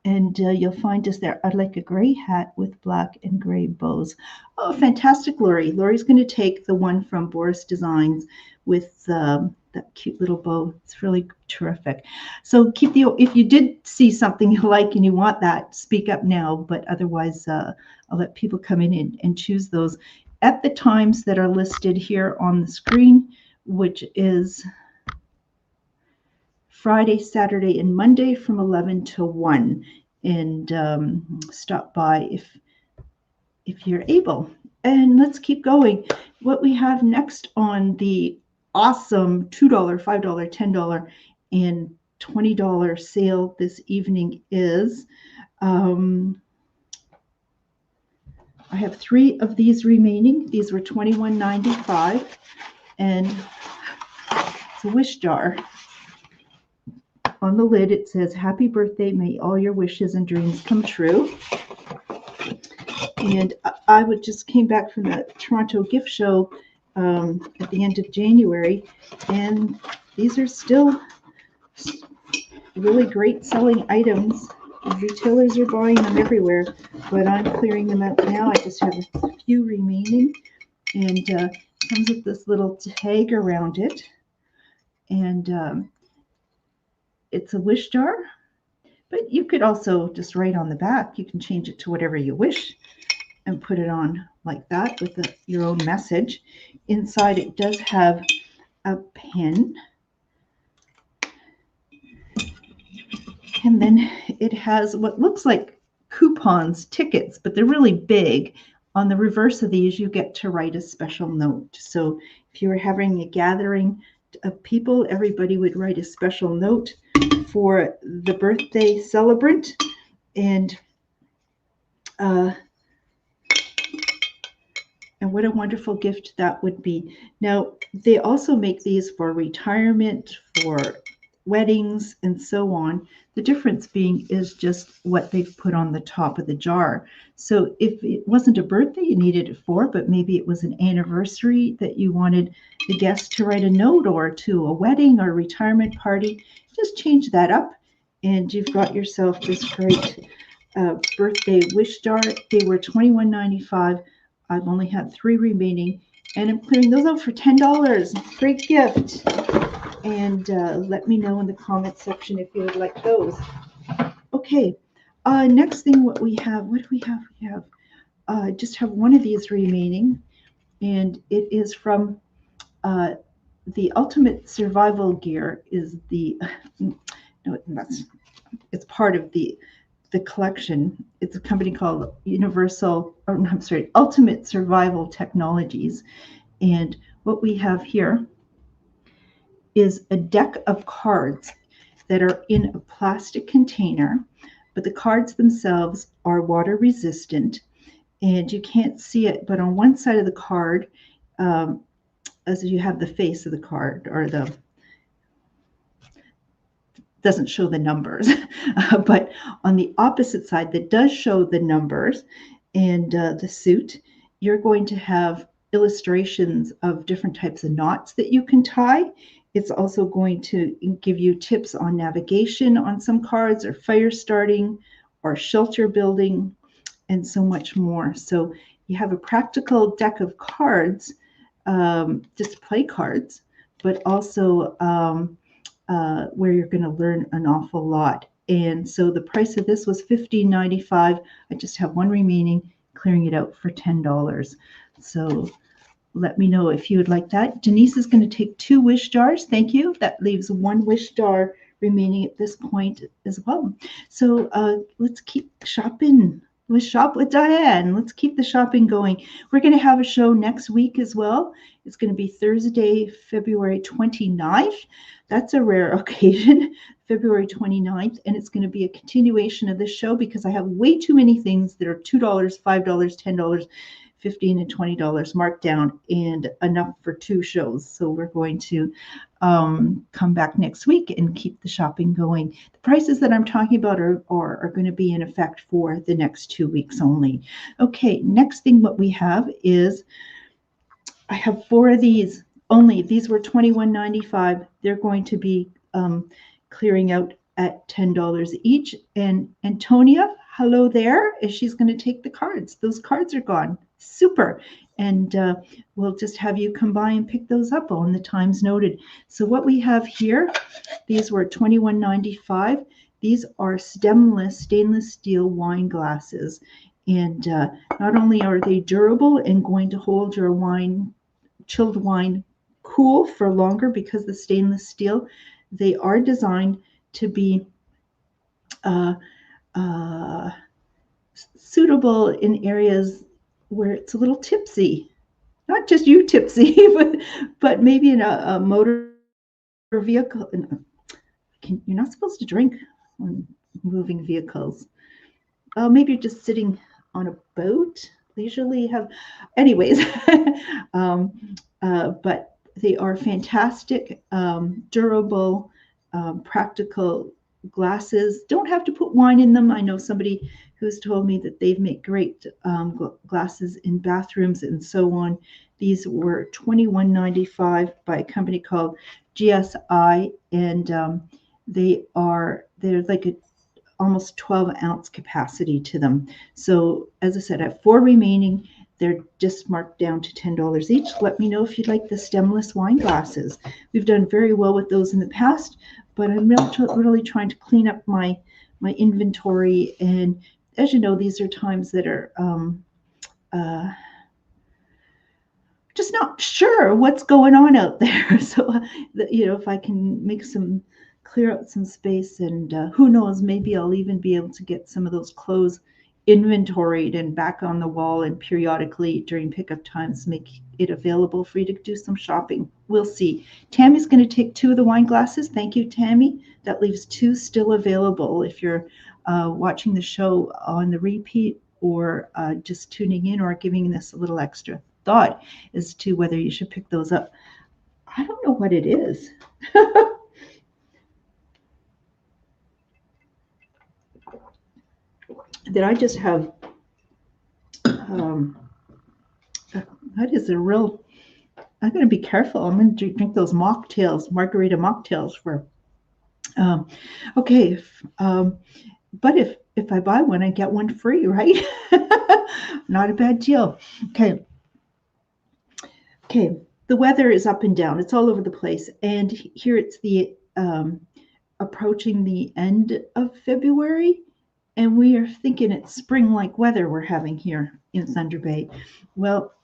And you'll find us there. I'd like a gray hat with black and gray bows. Oh, fantastic, Lori. Lori's going to take the one from Boris Designs with that cute little bow. It's really terrific. So if you did see something you like and you want that, speak up now. But otherwise, I'll let people come in and choose those at the times that are listed here on the screen, which is Friday, Saturday, and Monday from 11 to 1, and stop by if you're able. And let's keep going. What we have next on the awesome $2, $5, $10, and $20 sale this evening is I have 3 of these remaining. These were $21.95, and it's a wish jar. On the lid, it says, "Happy birthday, may all your wishes and dreams come true." And I just came back from the Toronto gift show at the end of January, and these are still really great selling items. Retailers are buying them everywhere, but I'm clearing them out now. I just have a few remaining, and it comes with this little tag around it, and it's a wish jar, but you could also just write on the back. You can change it to whatever you wish and put it on like that with your own message. Inside it does have a pen, and then it has what looks like coupons, tickets, but they're really big. On the reverse of these, you get to write a special note. So if you were having a gathering of people, everybody would write a special note for the birthday celebrant, and what a wonderful gift that would be. Now, they also make these for retirement, for weddings, and so on. The difference being is just what they've put on the top of the jar. So if it wasn't a birthday you needed it for, but maybe it was an anniversary that you wanted the guest to write a note, or to a wedding or retirement party, just change that up and you've got yourself this great birthday wish jar. They were $21.95. I've only had 3 remaining, and I'm clearing those out for $10. Great gift. And let me know in the comments section if you would like those. Okay, next thing what do we have? We have just have one of these remaining, and it is from the Ultimate Survival Gear. Is the no, it's part of the collection. It's a company called Ultimate Survival Technologies. And what we have here is a deck of cards that are in a plastic container, but the cards themselves are water resistant, and you can't see it, but on one side of the card, as you have the face of the card, or the doesn't show the numbers, but on the opposite side that does show the numbers and the suit, you're going to have illustrations of different types of knots that you can tie. It's also going to give you tips on navigation on some cards, or fire starting, or shelter building, and so much more. So you have a practical deck of cards, display cards, but also where you're going to learn an awful lot. And so the price of this was $15.95. I just have one remaining, clearing it out for $10. So let me know if you would like that. Denise is going to take 2 wish jars. Thank you. That leaves 1 wish jar remaining at this point as well. So let's keep shopping. Let's shop with Diane. Let's keep the shopping going. We're going to have a show next week as well. It's going to be Thursday, February 29th. That's a rare occasion, February 29th. And it's going to be a continuation of this show because I have way too many things that are $2, $5, $10, $15, and $20 marked down, and enough for 2 shows. So we're going to come back next week and keep the shopping going. The prices that I'm talking about are going to be in effect for the next 2 weeks only. Okay, next thing what we have is I have 4 of these only. These were $21.95. They're going to be clearing out at $10 each. And Antonia, hello there, is she's going to take the cards. Those cards are gone. Super. And we'll just have you come by and pick those up on the times noted. So what we have here, these were $21.95. These are stemless stainless steel wine glasses. And not only are they durable and going to hold your wine, chilled wine, cool for longer because the stainless steel, they are designed to be suitable in areas where it's a little tipsy. Not just you tipsy, but maybe in a motor vehicle. You're not supposed to drink on moving vehicles. Maybe you're just sitting on a boat, leisurely have. Anyways, but they are fantastic, durable, practical glasses. Don't have to put wine in them. I know somebody who's told me that they've made great glasses in bathrooms and so on. These were $21.95 by a company called GSI, and they're like a almost 12-ounce capacity to them. So as I said, I have 4 remaining. They're just marked down to $10 each. Let me know if you'd like the stemless wine glasses. We've done very well with those in the past, but I'm really trying to clean up my inventory. And as you know, these are times that are just not sure what's going on out there. So, if I can make clear out some space, and who knows, maybe I'll even be able to get some of those clothes inventoried and back on the wall, and periodically during pickup times make it available for you to do some shopping. We'll see. Tammy's going to take 2 of the wine glasses. Thank you, Tammy. That leaves 2 still available if you're watching the show on the repeat, or just tuning in, or giving this a little extra thought as to whether you should pick those up. I don't know what it is. That I just have, that is a real, I'm going to be careful. I'm going to drink those mocktails, margarita mocktails, for Um, okay, but if I buy one, I get one free, right? Not a bad deal. Okay, okay. The weather is up and down. It's all over the place, and here it's the approaching the end of February, and we are thinking it's spring-like weather we're having here in Thunder Bay. Well,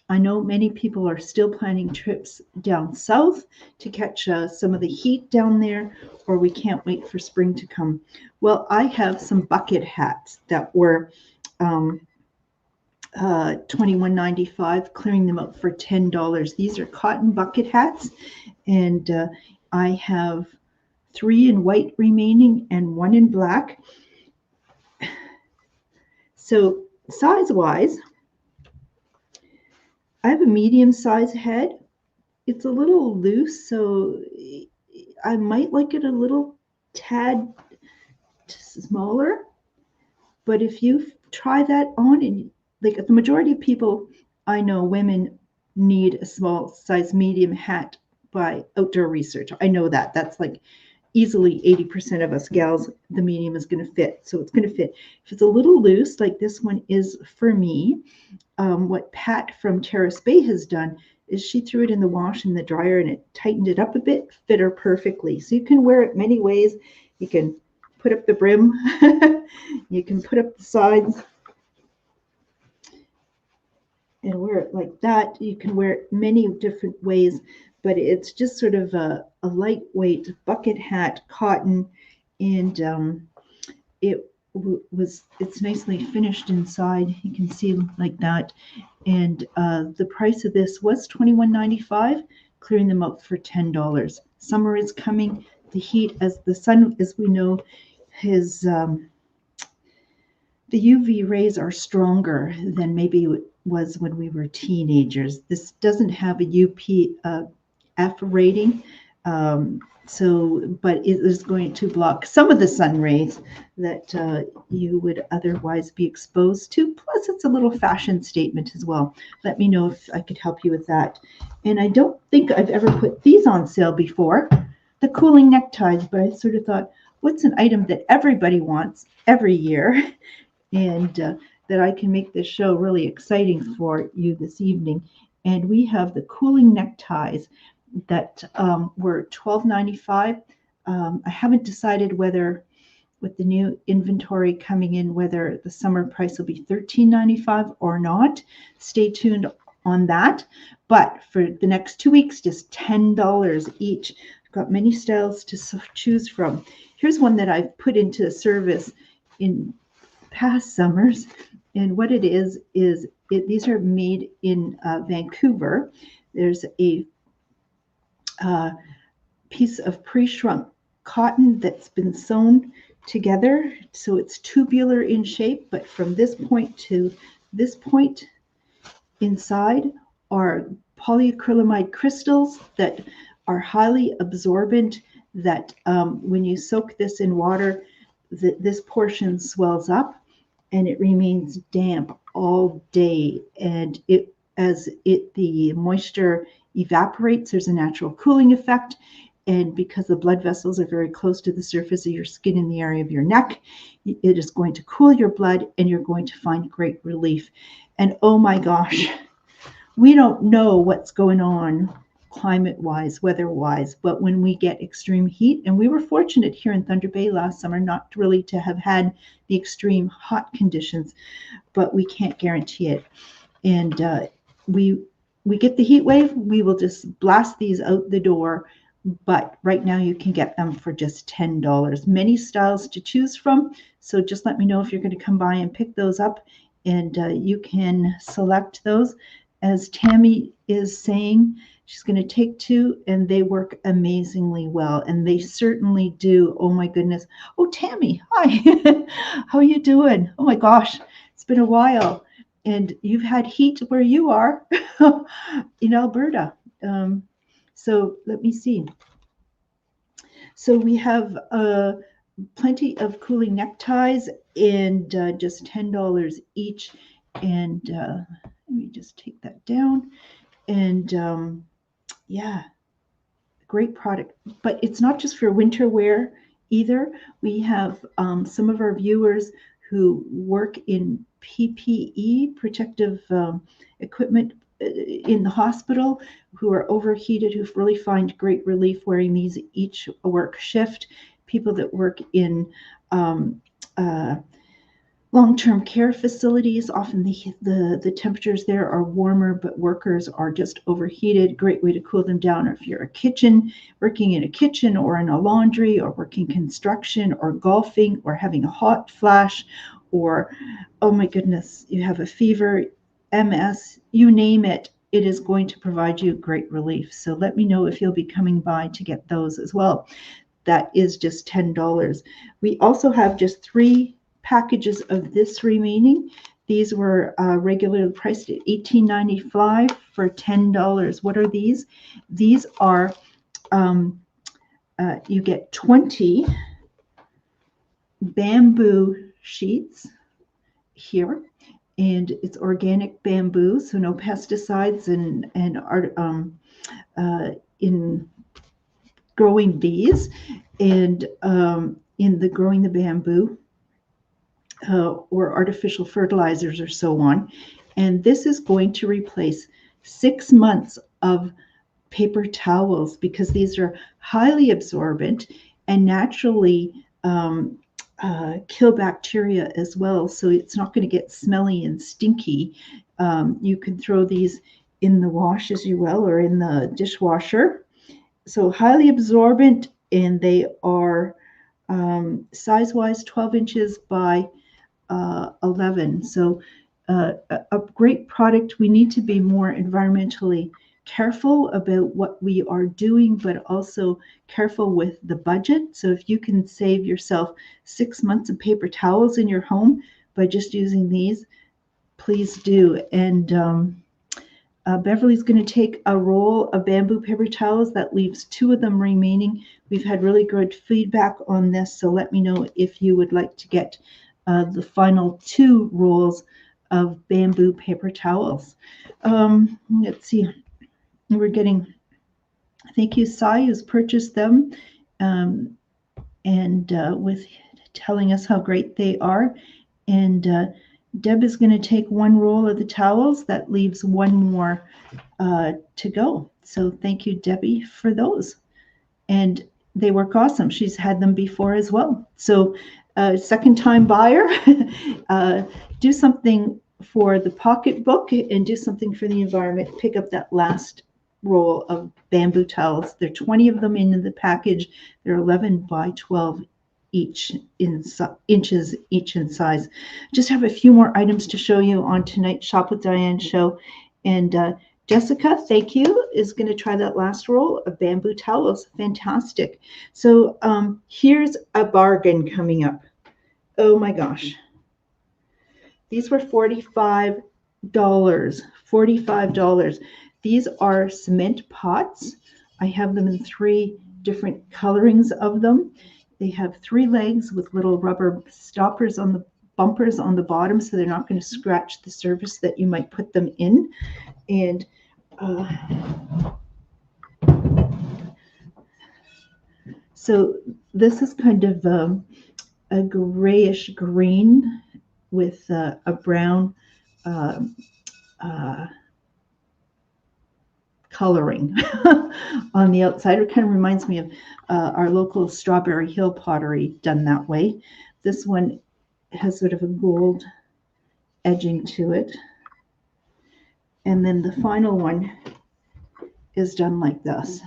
I know many people are still planning trips down south to catch some of the heat down there, or we can't wait for spring to come. Well, I have some bucket hats that were um, $21.95, clearing them out for $10. These are cotton bucket hats, and I have 3 in white remaining and 1 in black. So size-wise, I have a medium size head. It's a little loose, so I might like it a little tad smaller. But if you try that on, and like the majority of people I know, women need a small size medium hat by outdoor research. I know that. That's like easily 80% of us gals, the medium is going to fit. So it's going to fit. If it's a little loose, like this one is for me, what Pat from Terrace Bay has done is she threw it in the wash and the dryer and it tightened it up a bit, fit her perfectly. So you can wear it many ways. You can put up the brim, you can put up the sides and wear it like that. You can wear it many different ways, but it's just sort of a lightweight bucket hat, cotton, and it's nicely finished inside. You can see like that. And the price of this was $21.95, clearing them out for $10. Summer is coming. The heat, as the sun, as we know, his the UV rays are stronger than maybe it was when we were teenagers. This doesn't have a UPF rating, but it is going to block some of the sun rays that you would otherwise be exposed to. Plus, it's a little fashion statement as well. Let me know if I could help you with that. And I don't think I've ever put these on sale before, the cooling neckties, but I sort of thought, what's an item that everybody wants every year? And that I can make this show really exciting for you this evening. And we have the cooling neckties that were $12.95. I haven't decided whether, with the new inventory coming in, whether the summer price will be $13.95 or not. Stay tuned on that. But for the next 2 weeks, just $10 each. I've got many styles to choose from. Here's one that I've put into service in past summers, and what it is these are made in Vancouver. There's a piece of pre-shrunk cotton that's been sewn together, so it's tubular in shape, but from this point to this point inside are polyacrylamide crystals that are highly absorbent, that when you soak this in water, this portion swells up and it remains damp all day. And the moisture evaporates, there's a natural cooling effect. And because the blood vessels are very close to the surface of your skin in the area of your neck, it is going to cool your blood and you're going to find great relief. And oh my gosh, we don't know what's going on climate-wise, weather-wise, but when we get extreme heat, and we were fortunate here in Thunder Bay last summer not really to have had the extreme hot conditions, but we can't guarantee it. And we get the heat wave, we will just blast these out the door. But right now you can get them for just $10. Many styles to choose from. So just let me know if you're going to come by and pick those up, and you can select those. As Tammy is saying, she's going to take 2, and they work amazingly well. And they certainly do. Oh my goodness. Oh, Tammy, hi. How are you doing? Oh my gosh, it's been a while. And you've had heat where you are in Alberta. So let me see. So we have plenty of cooling neckties, and just $10 each. And let me just take that down. And yeah, great product. But it's not just for winter wear either. We have some of our viewers who work in PPE, protective equipment in the hospital, who are overheated, who really find great relief wearing these each work shift. People that work in long-term care facilities, often the temperatures there are warmer, but workers are just overheated. Great way to cool them down. Or if you're working in a kitchen or in a laundry, or working construction or golfing, or having a hot flash, or, oh my goodness, you have a fever, MS, you name it, it is going to provide you great relief. So let me know if you'll be coming by to get those as well. That is just $10. We also have just 3 packages of this remaining. These were regularly priced at $18.95 for $10. What are these? These are, you get 20 bamboo sheets here, and it's organic bamboo, so no pesticides in growing these, and in the growing the bamboo. Or artificial fertilizers or so on. And this is going to replace 6 months of paper towels, because these are highly absorbent and naturally kill bacteria as well. So it's not going to get smelly and stinky. You can throw these in the wash as you will, or in the dishwasher. So highly absorbent, and they are size-wise 12 inches by 11. So a great product. We need to be more environmentally careful about what we are doing, but also careful with the budget. So if you can save yourself 6 months of paper towels in your home by just using these, please do. And Beverly's going to take a roll of bamboo paper towels. That leaves 2 of them remaining. We've had really good feedback on this, so let me know if you would like to get the final 2 rolls of bamboo paper towels. Let's see. We're getting, thank you, Sai, who's purchased them, and with telling us how great they are. And Deb is going to take 1 roll of the towels. That leaves 1 more to go. So thank you, Debbie, for those. And they work awesome. She's had them before as well. So second-time buyer, do something for the pocketbook and do something for the environment. Pick up that last roll of bamboo towels. There are 20 of them in the package. They're 11 by 12 each inches each in size. Just have a few more items to show you on tonight's Shop with Diane show. And Jessica, thank you, is going to try that last roll of bamboo towels. Fantastic. So here's a bargain coming up. Oh my gosh. These were $45. $45. These are cement pots. I have them in 3 different colorings of them. They have 3 legs with little rubber stoppers on the bumpers on the bottom, so they're not going to scratch the surface that you might put them in. And so this is kind of a grayish green with a brown coloring on the outside. It kind of reminds me of our local Strawberry Hill pottery done that way. This one has sort of a gold edging to it. And then the final one is done like this,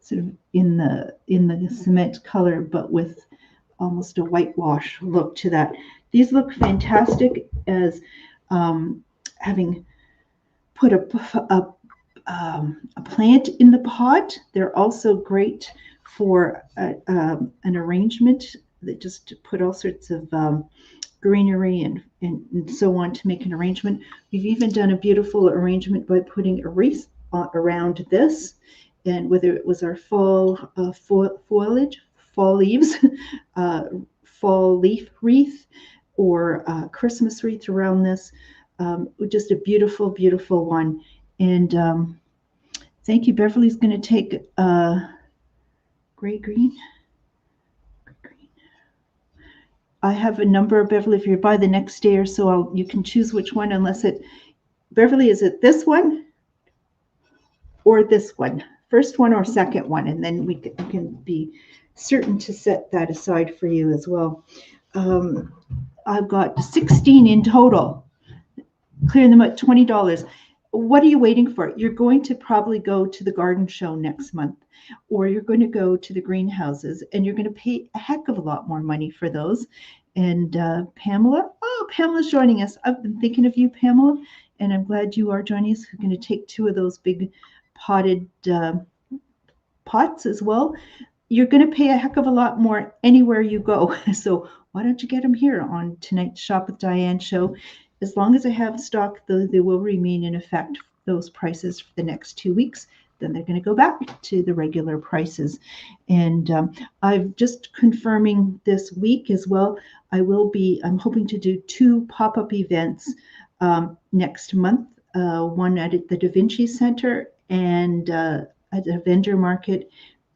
sort of in the cement color, but with almost a whitewash look to that. These look fantastic as having put a plant in the pot. They're also great for an arrangement that just put all sorts of greenery and so on to make an arrangement. We've even done a beautiful arrangement by putting a wreath around this, and whether it was our fall foliage, fall leaves, fall leaf wreath, or Christmas wreath around this. Just a beautiful, beautiful one. And thank you. Beverly's going to take gray green. I have a number, Beverly. If you're by the next day or so, you can choose which one, unless it, Beverly, is it this one or this one? First one or second one, and then we can be certain to set that aside for you as well. I've got 16 in total. Clearing them at $20. What are you waiting for? You're going to probably go to the garden show next month, or you're going to go to the greenhouses, and you're going to pay a heck of a lot more money for those. And Pamela, oh, Pamela's joining us. I've been thinking of you, Pamela, and I'm glad you are joining us. We're going to take 2 of those big potted pots as well. You're going to pay a heck of a lot more anywhere you go. So why don't you get them here on tonight's Shop with Diane show? As long as I have stock, they will remain in effect, those prices for the next 2 weeks. Then they're going to go back to the regular prices. And I've just confirming this week as well. I'm hoping to do 2 pop-up events next month. One at the Da Vinci Center and at a vendor market,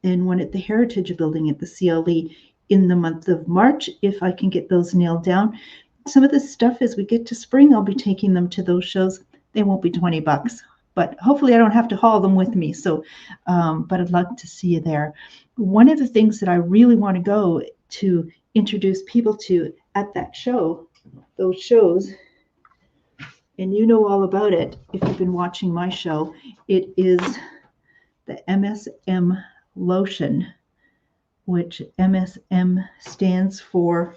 and one at the Heritage Building at the CLE in the month of March, if I can get those nailed down. Some of this stuff, as we get to spring, I'll be taking them to those shows. They won't be $20, but hopefully I don't have to haul them with me. So, but I'd love to see you there. One of the things that I really want to go to introduce people to at that show, those shows, and you know all about it if you've been watching my show, it is the MSM lotion, which MSM stands for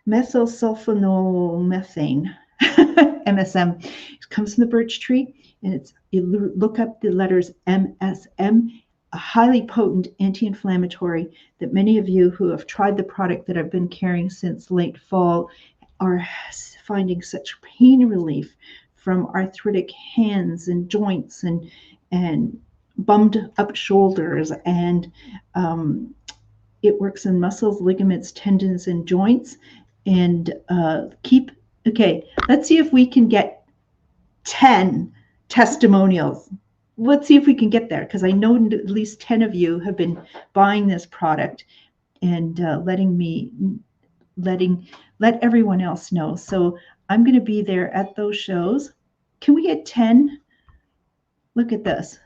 methylsulfonylmethane. MSM. It comes from the birch tree, and you look up the letters MSM, a highly potent anti-inflammatory that many of you who have tried the product that I've been carrying since late fall are finding such pain relief from arthritic hands and joints and bummed up shoulders, and it works in muscles, ligaments, tendons, and joints. And okay, let's see if we can get 10 testimonials. Let's see if we can get there, because I know at least 10 of you have been buying this product and let everyone else know. So I'm going to be there at those shows. Can we get 10? Look at this.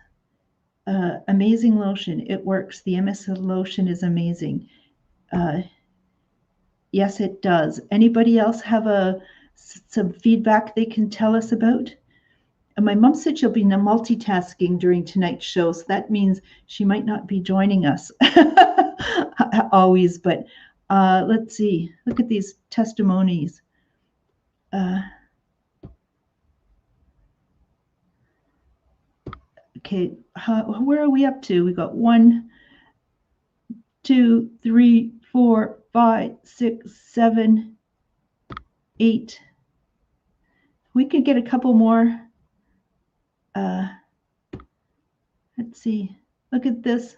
Amazing lotion. It works. The MSM lotion is amazing. Yes, it does. Anybody else have some feedback they can tell us about? And my mom said she'll be multitasking during tonight's show, so that means she might not be joining us always. But let's see. Look at these testimonies. Okay, where are we up to? We got 1, 2, 3, 4, 5, 6, 7, 8. We could get a couple more. Let's see. Look at this.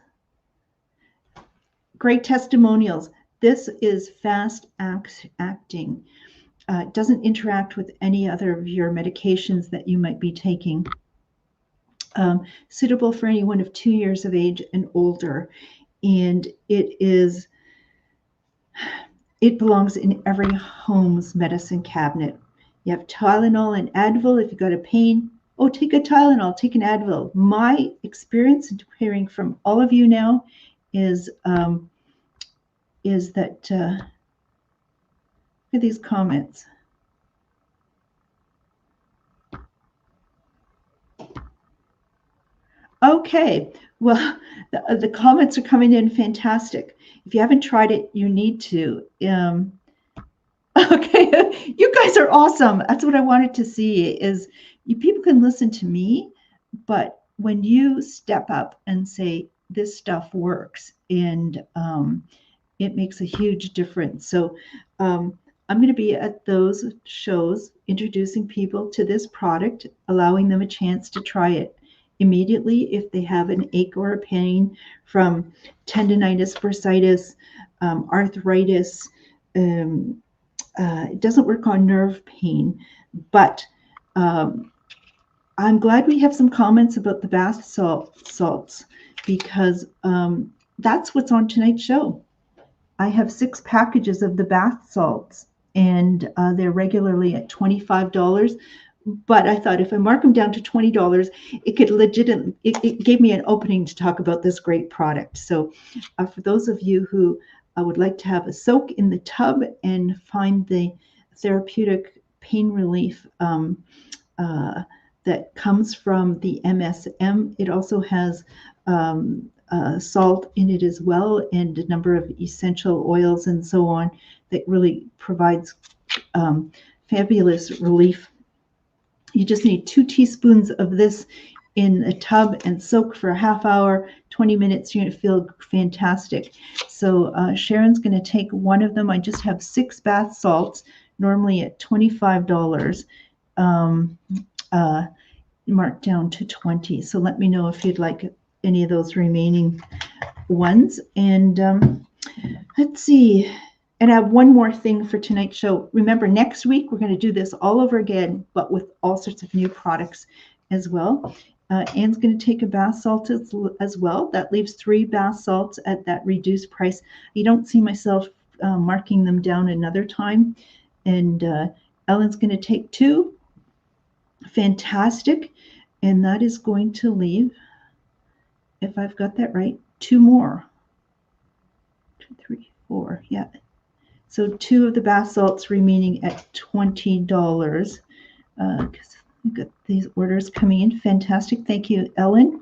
Great testimonials. This is fast acting. It doesn't interact with any other of your medications that you might be taking. Suitable for anyone of 2 years of age and older. And it belongs in every home's medicine cabinet. You have Tylenol and Advil if you've got a pain. Oh, take a Tylenol, take an Advil. My experience, and hearing from all of you now, is that look at these comments. Okay, well, the comments are coming in fantastic. If you haven't tried it, you need to. Okay, you guys are awesome. That's what I wanted to see, is people can listen to me, but when you step up and say, this stuff works, and it makes a huge difference. So I'm going to be at those shows introducing people to this product, allowing them a chance to try it immediately if they have an ache or a pain from tendonitis, bursitis, arthritis. It doesn't work on nerve pain, but I'm glad we have some comments about the bath salts, because that's what's on tonight's show. I have 6 packages of the bath salts, and they're regularly at $25. But I thought if I mark them down to $20, it could it gave me an opening to talk about this great product. So for those of you who would like to have a soak in the tub and find the therapeutic pain relief that comes from the MSM, it also has salt in it as well, and a number of essential oils and so on that really provides fabulous relief. You just need 2 teaspoons of this in a tub and soak for a half hour, 20 minutes. You're going to feel fantastic. So Sharon's going to take one of them. I just have 6 bath salts, normally at $25, marked down to 20. So let me know if you'd like any of those remaining ones. And let's see. And I have one more thing for tonight's show. Remember, next week, we're going to do this all over again, but with all sorts of new products as well. Anne's going to take a bath salt as well. That leaves 3 bath salts at that reduced price. You don't see myself marking them down another time. And Ellen's going to take 2. Fantastic. And that is going to leave, if I've got that right, 2 more. 2, 3, 4. Yeah. So 2 of the bath salts remaining at $20. Because we've got these orders coming in. Fantastic. Thank you, Ellen.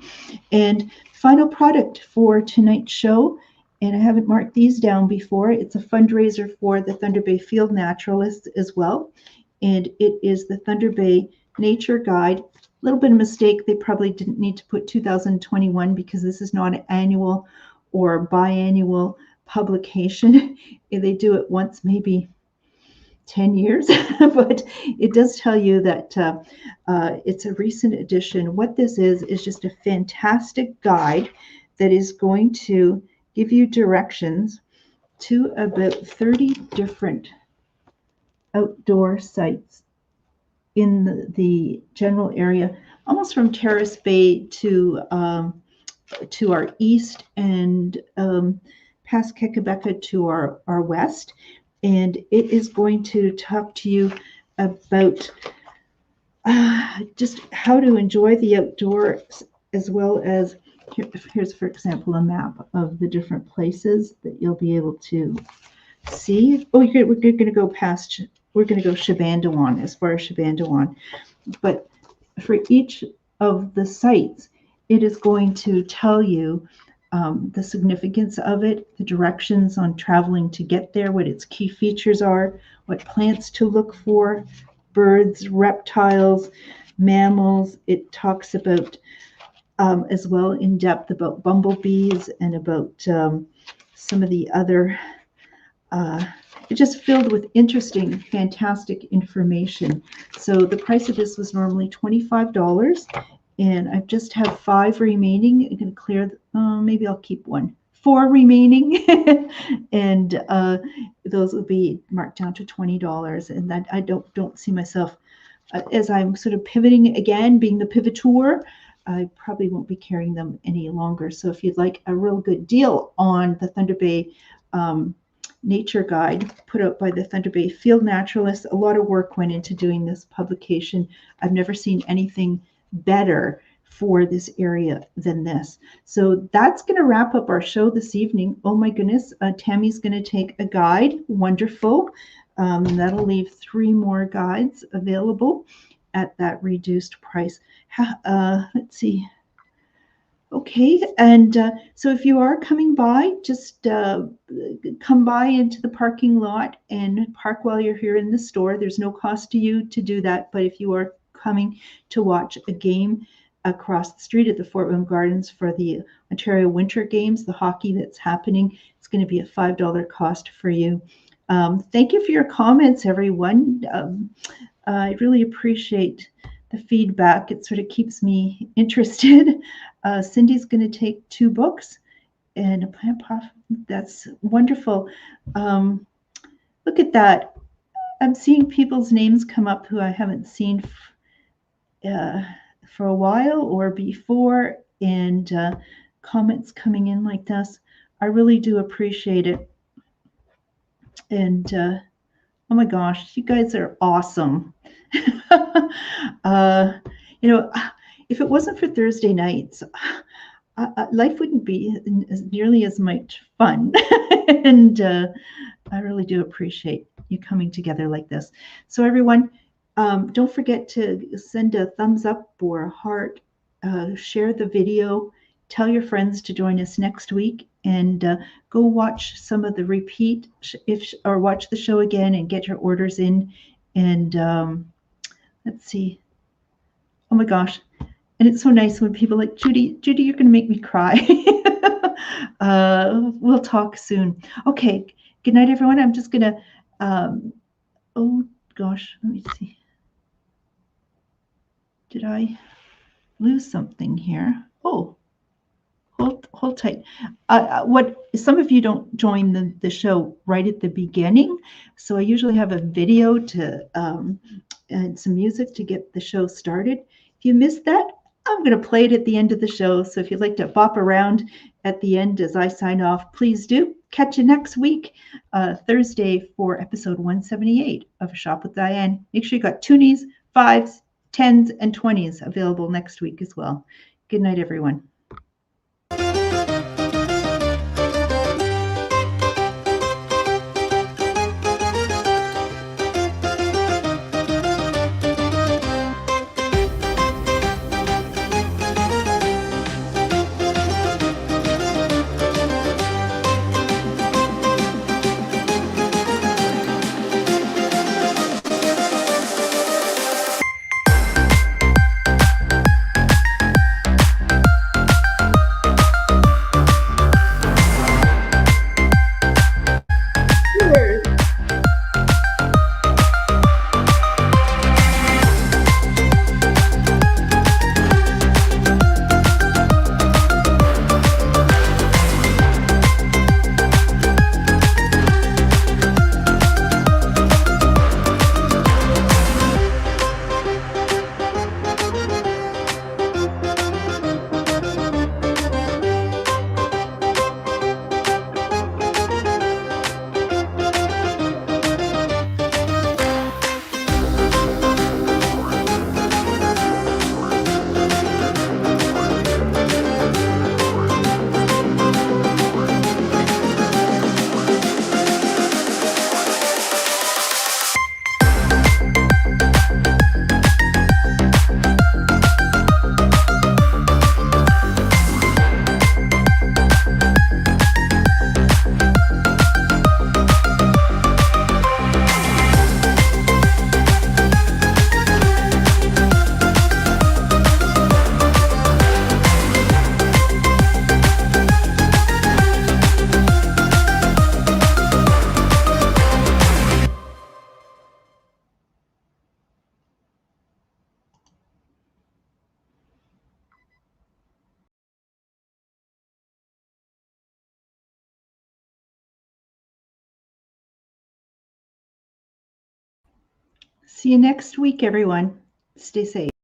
And final product for tonight's show, and I haven't marked these down before. It's a fundraiser for the Thunder Bay Field Naturalists as well. And it is the Thunder Bay Nature Guide. A little bit of mistake. They probably didn't need to put 2021 because this is not an annual or biannual publication. They do it once, maybe 10 years, but it does tell you that it's a recent edition. What this is just a fantastic guide that is going to give you directions to about 30 different outdoor sites in the general area, almost from Terrace Bay to our east, and past Kekabeka to our west. And it is going to talk to you about just how to enjoy the outdoors, as well as here's, for example, a map of the different places that you'll be able to see. Oh, we're going to go past, we're going to go Shabandawan, as far as Shabandawan. But for each of the sites, it is going to tell you the significance of it, the directions on traveling to get there, what its key features are, what plants to look for, birds, reptiles, mammals. It talks about as well in depth about bumblebees and about some of the other, it's just filled with interesting, fantastic information. So the price of this was normally $25. And I just have 5 remaining. I'm going to clear, maybe I'll keep 1. 4 remaining. And those will be marked down to $20. And that I don't see myself, as I'm sort of pivoting again, being the pivoteur, I probably won't be carrying them any longer. So if you'd like a real good deal on the Thunder Bay Nature Guide put out by the Thunder Bay Field Naturalists, a lot of work went into doing this publication. I've never seen anything better for this area than this. So that's going to wrap up our show this evening. Oh my goodness, Tammy's going to take a guide. Wonderful. That'll leave 3 more guides available at that reduced price. Let's see. Okay, and so if you are coming by, just come by into the parking lot and park while you're here in the store. There's no cost to you to do that, but if you are coming to watch a game across the street at the Fort William Gardens for the Ontario Winter Games, the hockey that's happening, it's going to be a $5 cost for you. Thank you for your comments, everyone. I really appreciate the feedback. It sort of keeps me interested. Cindy's going to take 2 books, and that's wonderful. Look at that. I'm seeing people's names come up who I haven't seen for a while or before, and comments coming in like this. I really do appreciate it. And oh my gosh, you guys are awesome. uh, you know, if it wasn't for Thursday nights, life wouldn't be nearly as much fun. And I really do appreciate you coming together like this. So everyone, don't forget to send a thumbs up or a heart, share the video, tell your friends to join us next week, and go watch some of the repeat or watch the show again and get your orders in. And let's see. Oh my gosh. And it's so nice when people like, Judy, you're going to make me cry. We'll talk soon. Okay. Good night, everyone. I'm just going to, oh gosh, let me see. Did I lose something here? Oh, hold tight. What some of you don't join the show right at the beginning, so I usually have a video to and some music to get the show started. If you missed that, I'm going to play it at the end of the show. So if you'd like to bop around at the end as I sign off, please do. Catch you next week, Thursday, for episode 178 of Shop with Diane. Make sure you got toonies, 5s, 10s, and 20s available next week as well. Good night, everyone. See you next week, everyone. Stay safe.